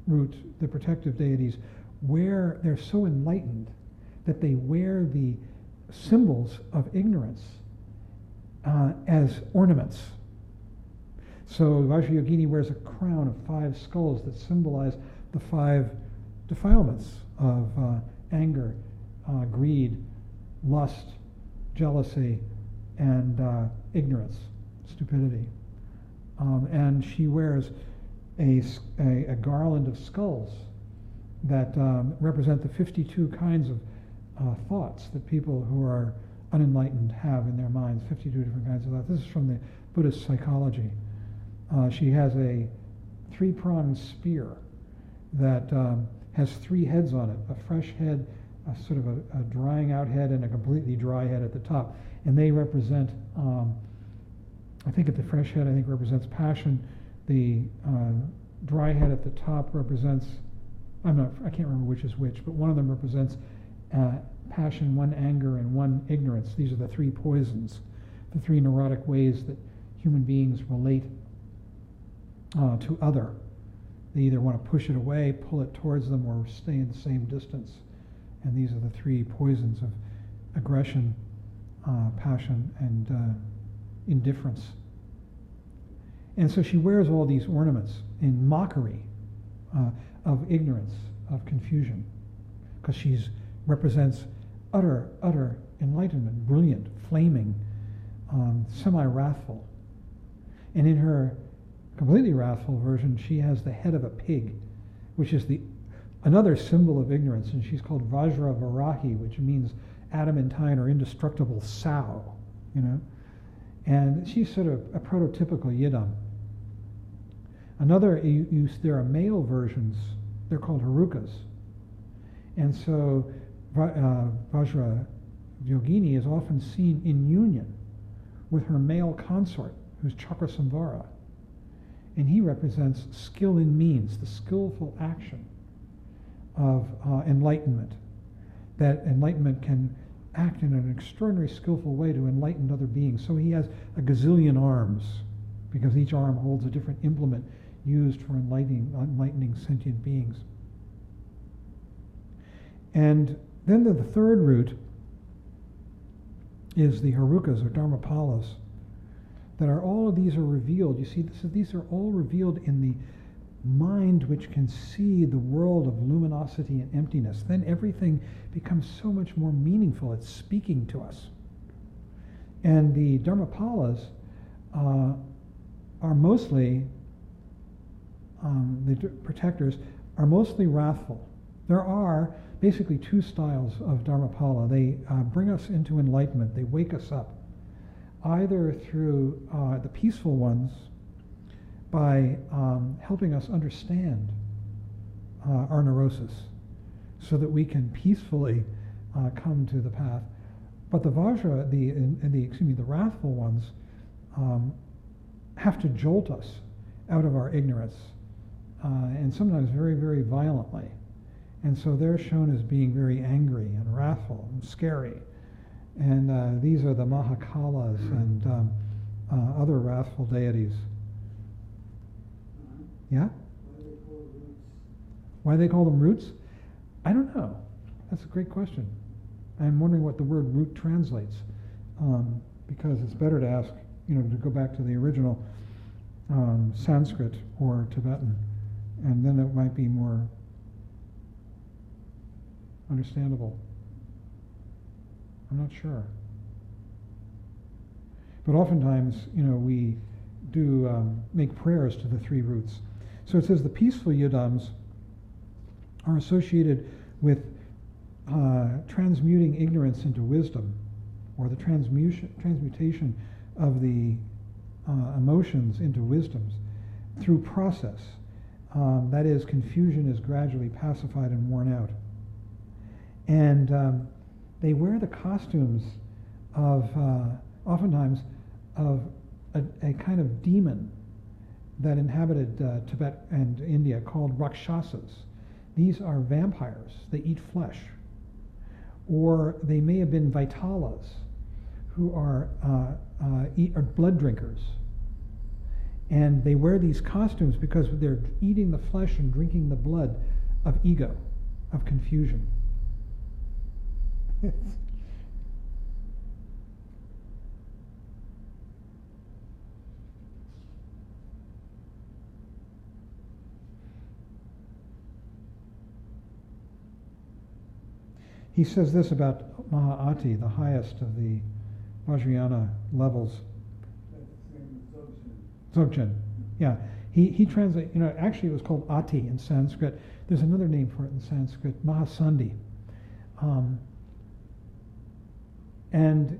root, the protective deities, they're so enlightened that they wear the symbols of ignorance as ornaments. So Vajrayogini wears a crown of 5 skulls that symbolize the 5 defilements of anger, greed, lust, jealousy, and ignorance, stupidity. And she wears a garland of skulls that represent the 52 kinds of thoughts that people who are unenlightened have in their minds, 52 different kinds of thoughts. This is from the Buddhist psychology. She has a 3-pronged spear that has 3 heads on it, a fresh head, a sort of a drying out head, and a completely dry head at the top. And they represent, I think at the fresh head, represents passion. The dry head at the top represents, I can't remember which is which, but one of them represents passion, 1 anger, and 1 ignorance. These are the 3 poisons, the 3 neurotic ways that human beings relate to other. They either want to push it away, pull it towards them, or stay in the same distance. And these are the 3 poisons of aggression, passion, and indifference. And so she wears all these ornaments in mockery of ignorance, of confusion, because she represents utter enlightenment, brilliant, flaming, semi-wrathful. And in her completely wrathful version, she has the head of a pig, which is another symbol of ignorance, and she's called Vajra Varahi, which means adamantine or indestructible sow, And she's sort of a prototypical yidam. There are male versions, they're called harukas. And so Vajra Yogini is often seen in union with her male consort, who's Chakrasamvara. And he represents skill in means, the skillful action of enlightenment. That enlightenment can act in an extraordinary skillful way to enlighten other beings. So he has a gazillion arms, because each arm holds a different implement used for enlightening sentient beings. And then the third root is the harukas, or dharmapalas, that all of these are revealed. You see, these are all revealed in the mind which can see the world of luminosity and emptiness. Then everything becomes so much more meaningful. It's speaking to us. And the dharmapalas are mostly, the protectors are mostly wrathful. There are basically 2 styles of dharmapala. They bring us into enlightenment. They wake us up, either through the peaceful ones, by helping us understand our neurosis, so that we can peacefully come to the path. But the Vajra, the wrathful ones, have to jolt us out of our ignorance, and sometimes very, very violently. And so they're shown as being very angry and wrathful and scary. And these are the Mahakalas and other wrathful deities. Yeah? Why do they call roots Why do they call them roots? I don't know. That's a great question. I'm wondering what the word root translates, because it's better to ask, to go back to the original Sanskrit or Tibetan, and then it might be more understandable. I'm not sure. But oftentimes, we do make prayers to the three roots. So it says the peaceful yidams are associated with transmuting ignorance into wisdom, or the transmutation of the emotions into wisdoms through process. That is, confusion is gradually pacified and worn out. And they wear the costumes of, oftentimes, of a kind of demon that inhabited Tibet and India called Rakshasas. These are vampires. They eat flesh. Or they may have been Vaitalas, who are blood drinkers. And they wear these costumes because they're eating the flesh and drinking the blood of ego, of confusion. He says this about Mahā'ati, the highest of the Vajrayana levels. Dzogchen. Yeah. He translates, actually it was called Ati in Sanskrit. There's another name for it in Sanskrit, Mahasandhi. And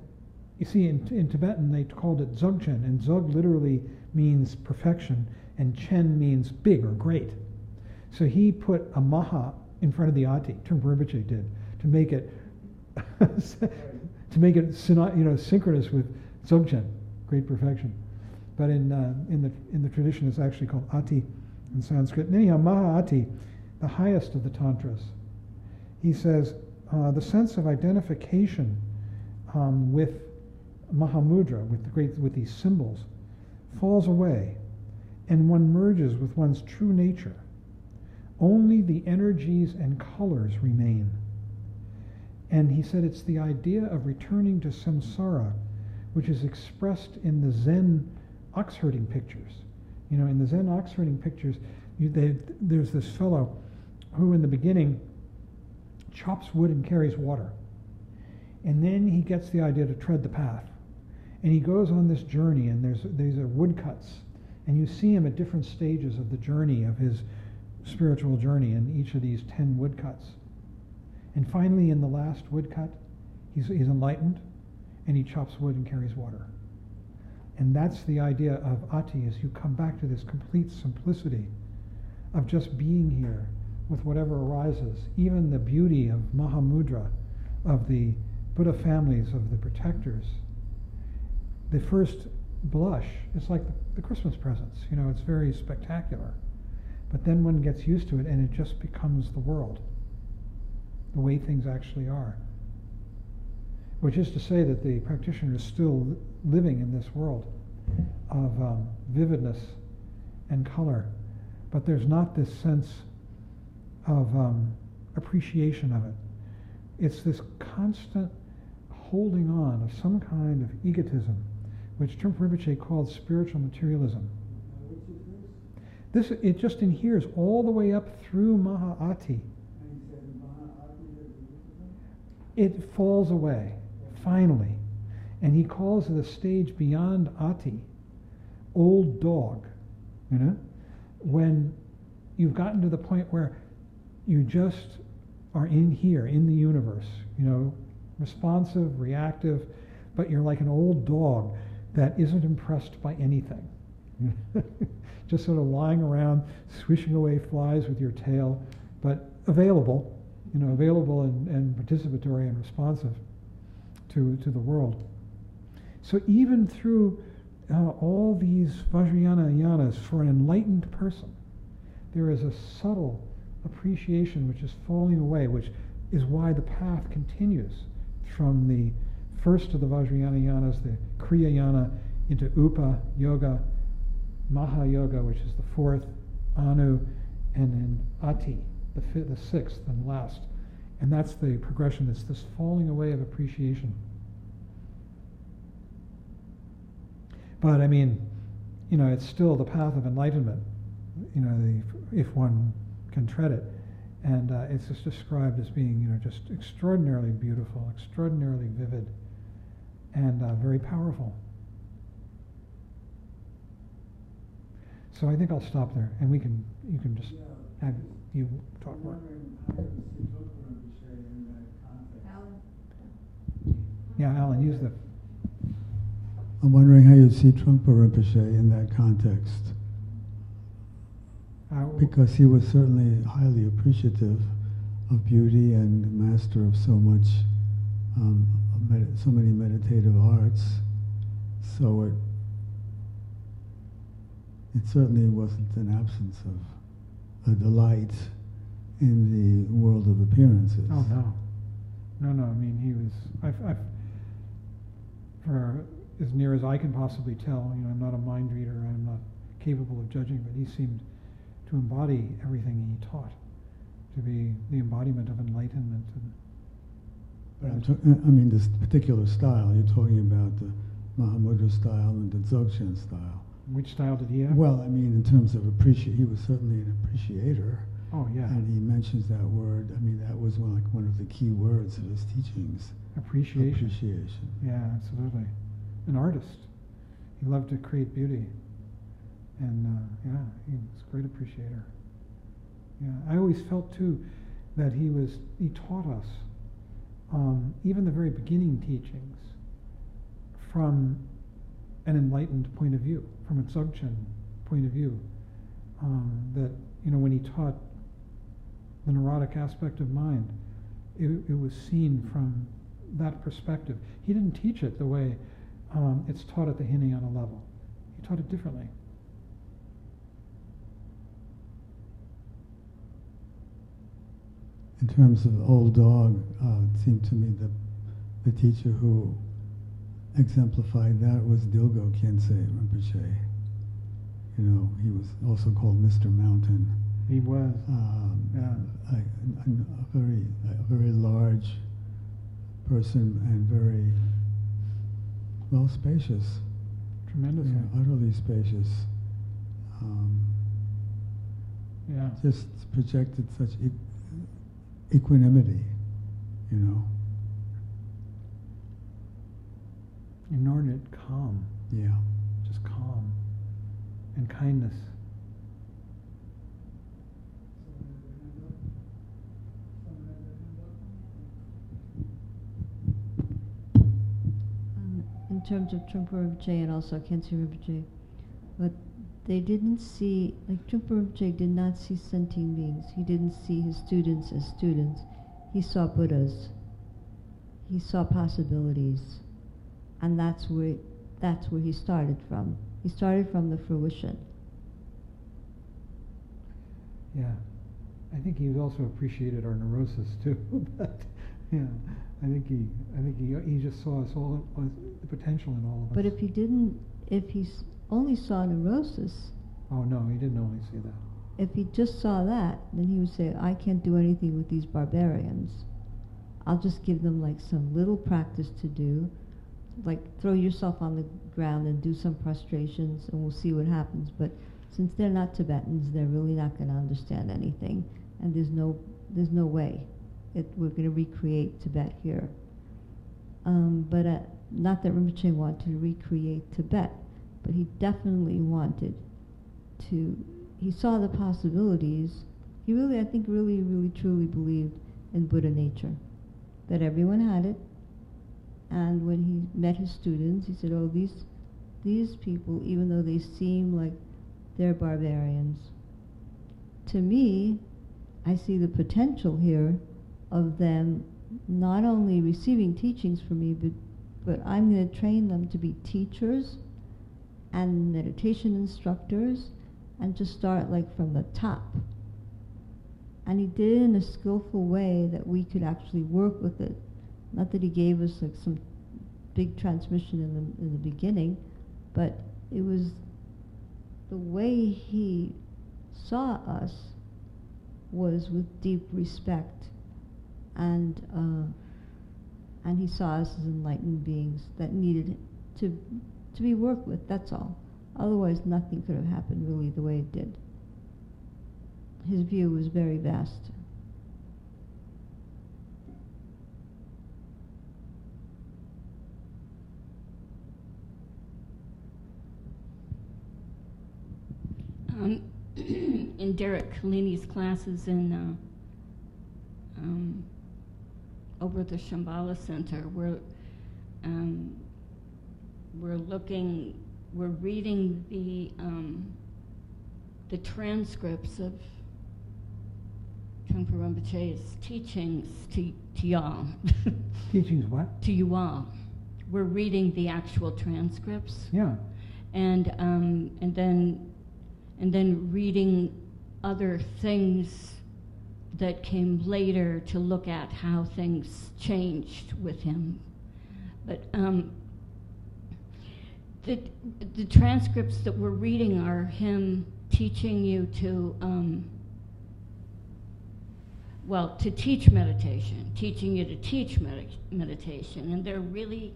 you see, in Tibetan they called it Dzogchen, and Dzog literally means perfection, and Chen means big or great. So he put a Maha in front of the Ati, Trungpa Rinpoche did, to make it synchronous with Dzogchen, great perfection. But in the tradition, it's actually called Ati in Sanskrit. And anyhow, Mahā'ati, the highest of the tantras, he says the sense of identification with Mahamudra, with these symbols, falls away, and one merges with one's true nature. Only the energies and colors remain. And he said it's the idea of returning to samsara, which is expressed in the Zen ox-herding pictures. In the Zen ox-herding pictures, there's this fellow who in the beginning chops wood and carries water. And then he gets the idea to tread the path. And he goes on this journey, and these are woodcuts. And you see him at different stages of the journey, of his spiritual journey, in each of these 10 woodcuts. And finally, in the last woodcut, he's enlightened, and he chops wood and carries water. And that's the idea of Ati, is you come back to this complete simplicity of just being here with whatever arises, even the beauty of Mahamudra, of the Buddha families, of the protectors. The first blush is like the Christmas presents, it's very spectacular. But then one gets used to it, and it just becomes the world, the way things actually are. Which is to say that the practitioner is still living in this world of vividness and color, but there's not this sense of appreciation of it. It's this constant holding on of some kind of egotism, which Trungpa Rinpoche called spiritual materialism. It just adheres all the way up through Mahā'ati. It falls away, finally. And he calls the stage beyond Ati old dog, when you've gotten to the point where you just are in here, in the universe, responsive, reactive, but you're like an old dog that isn't impressed by anything. Just sort of lying around, swishing away flies with your tail, but available and participatory and responsive to the world. So even through all these Vajrayana yanas, for an enlightened person, there is a subtle appreciation which is falling away, which is why the path continues from the first of the Vajrayana yanas, the Kriya yana, into Upa Yoga, Maha Yoga, which is the fourth, Anu, and then Ati, the sixth and last. And that's the progression. It's this falling away of appreciation. But I mean, it's still the path of enlightenment, if one can tread it. And it's just described as being, just extraordinarily beautiful, extraordinarily vivid, and very powerful. So I think I'll stop there, and you can just have you talk more. Yeah, Alan, use the. I'm wondering how you see Trungpa Rinpoche in that context. Because he was certainly highly appreciative of beauty and master of so much, so many meditative arts. So it certainly wasn't an absence of a delight in the world of appearances. Oh no. I mean, he was. For as near as I can possibly tell, I'm not a mind reader. I'm not capable of judging, but he seemed to embody everything he taught, to be the embodiment of enlightenment. But this particular style, you're talking about the Mahamudra style and the Dzogchen style. Which style did he have? Well, in terms of he was certainly an appreciator. Oh, yeah. And he mentions that word. That was one of the key words of his teachings. Appreciation. Appreciation. Yeah, absolutely. An artist. He loved to create beauty. And he was a great appreciator. Yeah, I always felt too that he taught us even the very beginning teachings from an enlightened point of view, from a Dzogchen point of view. That when he taught the neurotic aspect of mind, it was seen from that perspective. He didn't teach it the way it's taught at the Hinayana level. He taught it differently. In terms of old dog, it seemed to me that the teacher who exemplified that was Dilgo Khyentse Rinpoche. He was also called Mr. Mountain. He was. A very large person and very, spacious. Tremendously. Utterly spacious. Just projected such equanimity, Inordinate calm. Yeah. Just calm. And kindness. In terms of Trungpa Rinpoche and also Khyentse Rinpoche, but they didn't see, Trungpa Rinpoche did not see sentient beings. He didn't see his students as students. He saw Buddhas. He saw possibilities. And that's where he started from. He started from the fruition. Yeah. I think he also appreciated our neurosis too. But yeah, I think he just saw us all, the potential in all of us. But if he only saw neurosis. Oh no, he didn't only see that. If he just saw that, then he would say, I can't do anything with these barbarians. I'll just give them some little practice to do, throw yourself on the ground and do some prostrations and we'll see what happens. But since they're not Tibetans, they're really not going to understand anything, and there's no way we're going to recreate Tibet here. But not that Rinpoche wanted to recreate Tibet, but he definitely wanted to. He saw the possibilities. He really, I think, really truly believed in Buddha nature, that everyone had it. And when he met his students, he said, "Oh, these people, even though they seem like they're barbarians, to me, I see the potential here of them not only receiving teachings from me, but I'm going to train them to be teachers and meditation instructors, and just start from the top." And he did it in a skillful way that we could actually work with it. Not that he gave us some big transmission in the beginning, but it was the way he saw us was with deep respect, and he saw us as enlightened beings that needed to be worked with. That's all. Otherwise, nothing could have happened really the way it did. His view was very vast. In Derek Kalini's classes in over at the Shambhala Center, we're reading the transcripts of Trungpa Rinpoche's teachings to y'all. Teachings what? To you all. We're reading the actual transcripts. Yeah. And then reading other things that came later to look at how things changed with him. But the transcripts that we're reading are him teaching you to teach meditation, teaching you to teach meditation, and they're really,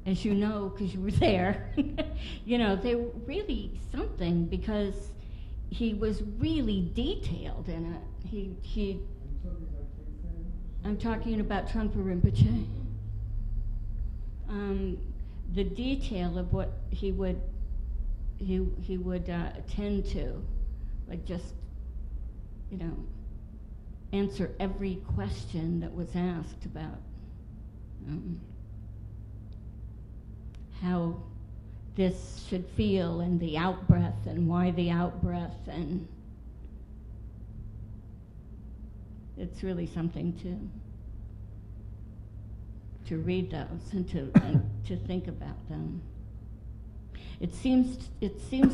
as you know, because you were there, they were really something, because he was really detailed in it. I'm talking about Trungpa Rinpoche. The detail of what he would attend to, like just, answer every question that was asked about how this should feel, and the out-breath, and why the out-breath, and it's really something to read those and to think about them. It seems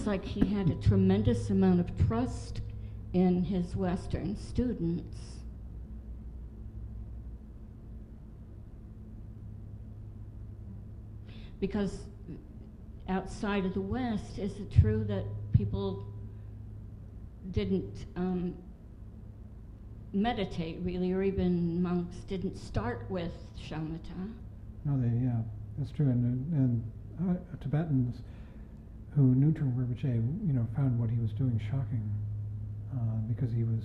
like he had a tremendous amount of trust in his Western students. Because outside of the West, is it true that people didn't meditate really, or even monks didn't start with shamatha? No, that's true. And Tibetans who knew Trungpa Rinpoche, found what he was doing shocking, because he was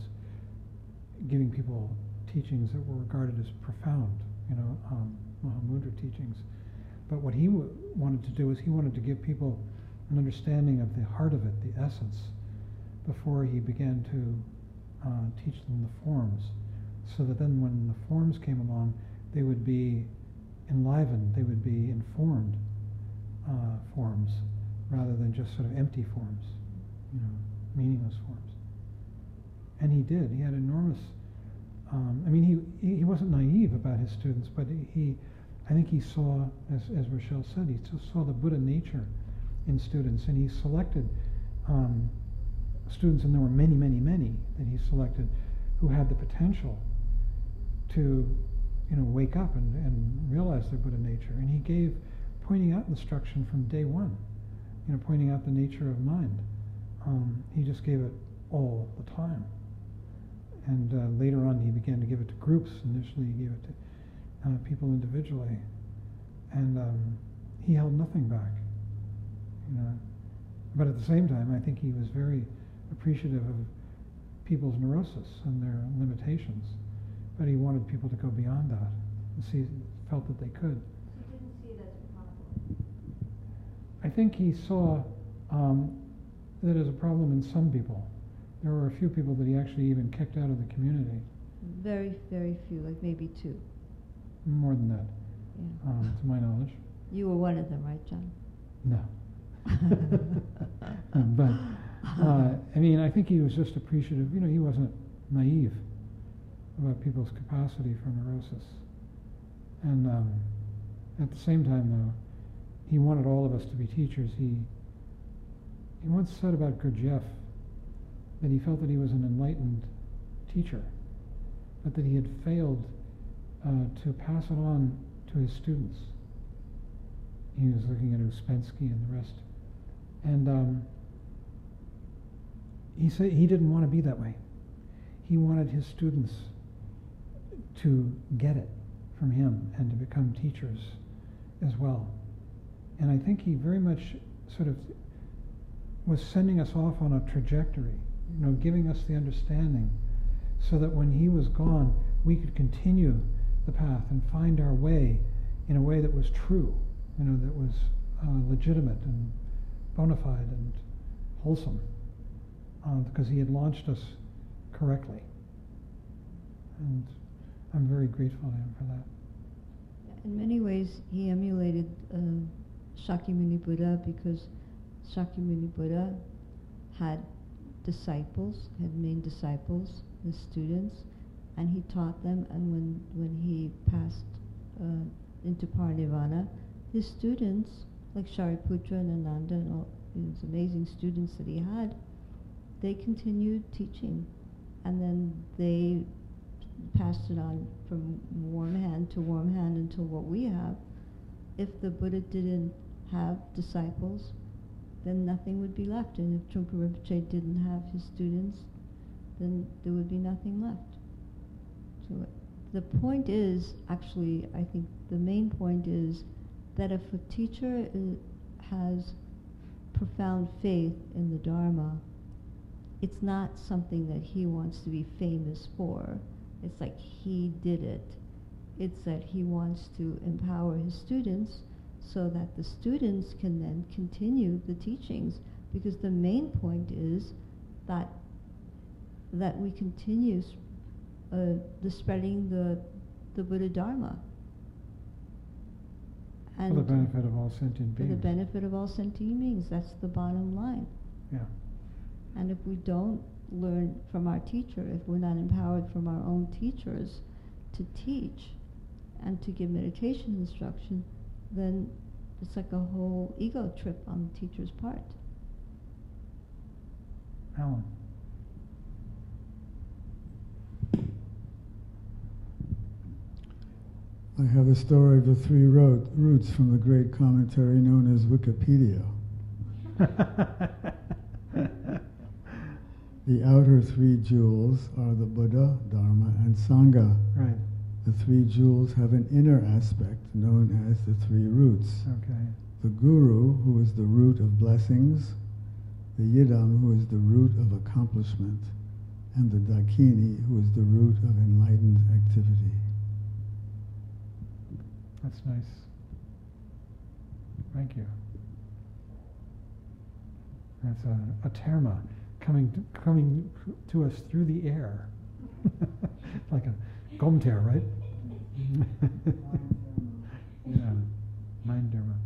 giving people teachings that were regarded as profound, Mahamudra teachings. But what he wanted to do is he wanted to give people an understanding of the heart of it, the essence, before he began to teach them the forms, so that then when the forms came along, they would be enlivened, they would be informed forms, rather than just sort of empty forms, meaningless forms. And he did. He had enormous, he wasn't naive about his students, but I think he saw, as Rochelle said, he saw the Buddha nature in students, and he selected students, and there were many, many, many that he selected who had the potential to, wake up and realize their Buddha nature. And he gave, pointing out instruction from day one, pointing out the nature of mind. He just gave it all the time. And later on, he began to give it to groups. Initially, he gave it to people individually, and he held nothing back, But at the same time, I think he was very appreciative of people's neurosis and their limitations, but he wanted people to go beyond that and felt that they could. He didn't see it as a problem. I think he saw that as a problem in some people. There were a few people that he actually even kicked out of the community. Very, very few, like maybe 2. More than that, Yeah. to my knowledge. You were one of them, right, John? No. But, I think he was just appreciative. He wasn't naive about people's capacity for neurosis. And at the same time, though, he wanted all of us to be teachers. He once said about Gurdjieff that he felt that he was an enlightened teacher, but that he had failed to pass it on to his students. He was looking at Uspensky and the rest. And he said he didn't want to be that way. he wanted his students to get it from him and to become teachers as well. And I think he very much sort of was sending us off on a trajectory, giving us the understanding so that when he was gone, we could continue the path and find our way in a way that was true, that was legitimate and bona fide and wholesome, because he had launched us correctly. And I'm very grateful to him for that. In many ways, he emulated Shakyamuni Buddha, because Shakyamuni Buddha had main disciples, his students, and he taught them, and when he passed into Parinirvana, his students, like Shariputra and Ananda and all these amazing students that he had, they continued teaching, and then they passed it on from warm hand to warm hand until what we have. If the Buddha didn't have disciples, then nothing would be left. And if Trungpa Rinpoche didn't have his students, then there would be nothing left. So the point is, actually, I think the main point is that if a teacher has profound faith in the Dharma, it's not something that he wants to be famous for. It's like he did it. It's that he wants to empower his students so that the students can then continue the teachings, because the main point is that we continue the spreading the Buddha Dharma. And for the benefit of all sentient beings. For the benefit of all sentient beings. That's the bottom line. Yeah. And if we don't learn from our teacher, if we're not empowered from our own teachers to teach and to give meditation instruction, then it's like a whole ego trip on the teacher's part. Alan. I have a story of the three roots from the great commentary known as Wikipedia. The outer three jewels are the Buddha, Dharma, and Sangha. Right. The three jewels have an inner aspect known as the three roots. Okay. The Guru, who is the root of blessings, the Yidam, who is the root of accomplishment, and the Dakini, who is the root of enlightened activity. That's nice. Thank you. That's a terma coming to us through the air. Like a gomter, right? Yeah, mind dharma.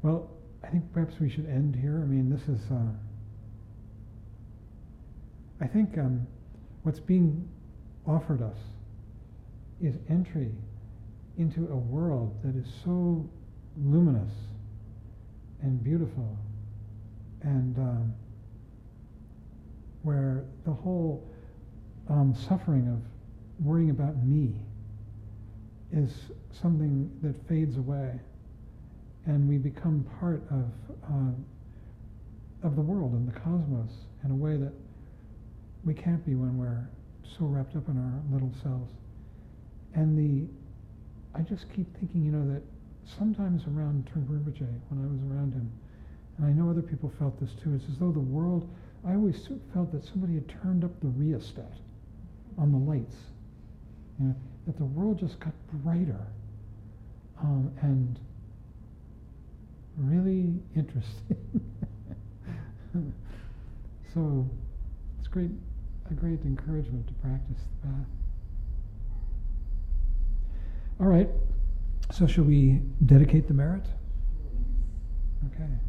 Well, I think perhaps we should end here. I mean, this is, I think what's being offered us is entry into a world that is so luminous and beautiful, and where the whole suffering of worrying about me is something that fades away, and we become part of the world and the cosmos in a way that we can't be when we're so wrapped up in our little selves. And I just keep thinking, that sometimes around Trungpa Rinpoche, when I was around him, and I know other people felt this too, it's as though the world, I always felt that somebody had turned up the rheostat on the lights, that the world just got brighter and really interesting. So it's a great encouragement to practice the path. All right, so shall we dedicate the merit? Okay.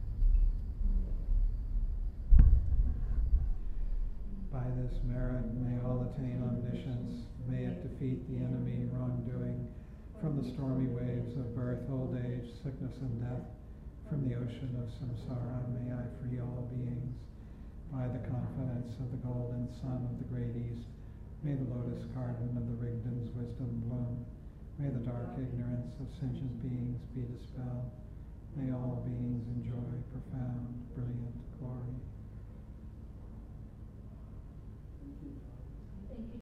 By this merit, may all attain omniscience, may it defeat the enemy wrongdoing, from the stormy waves of birth, old age, sickness, and death, from the ocean of samsara, may I free all beings. By the confidence of the golden sun of the great east, may the lotus garden of the Rigdon's wisdom bloom. May the dark ignorance of sentient beings be dispelled. May all beings enjoy profound, brilliant glory.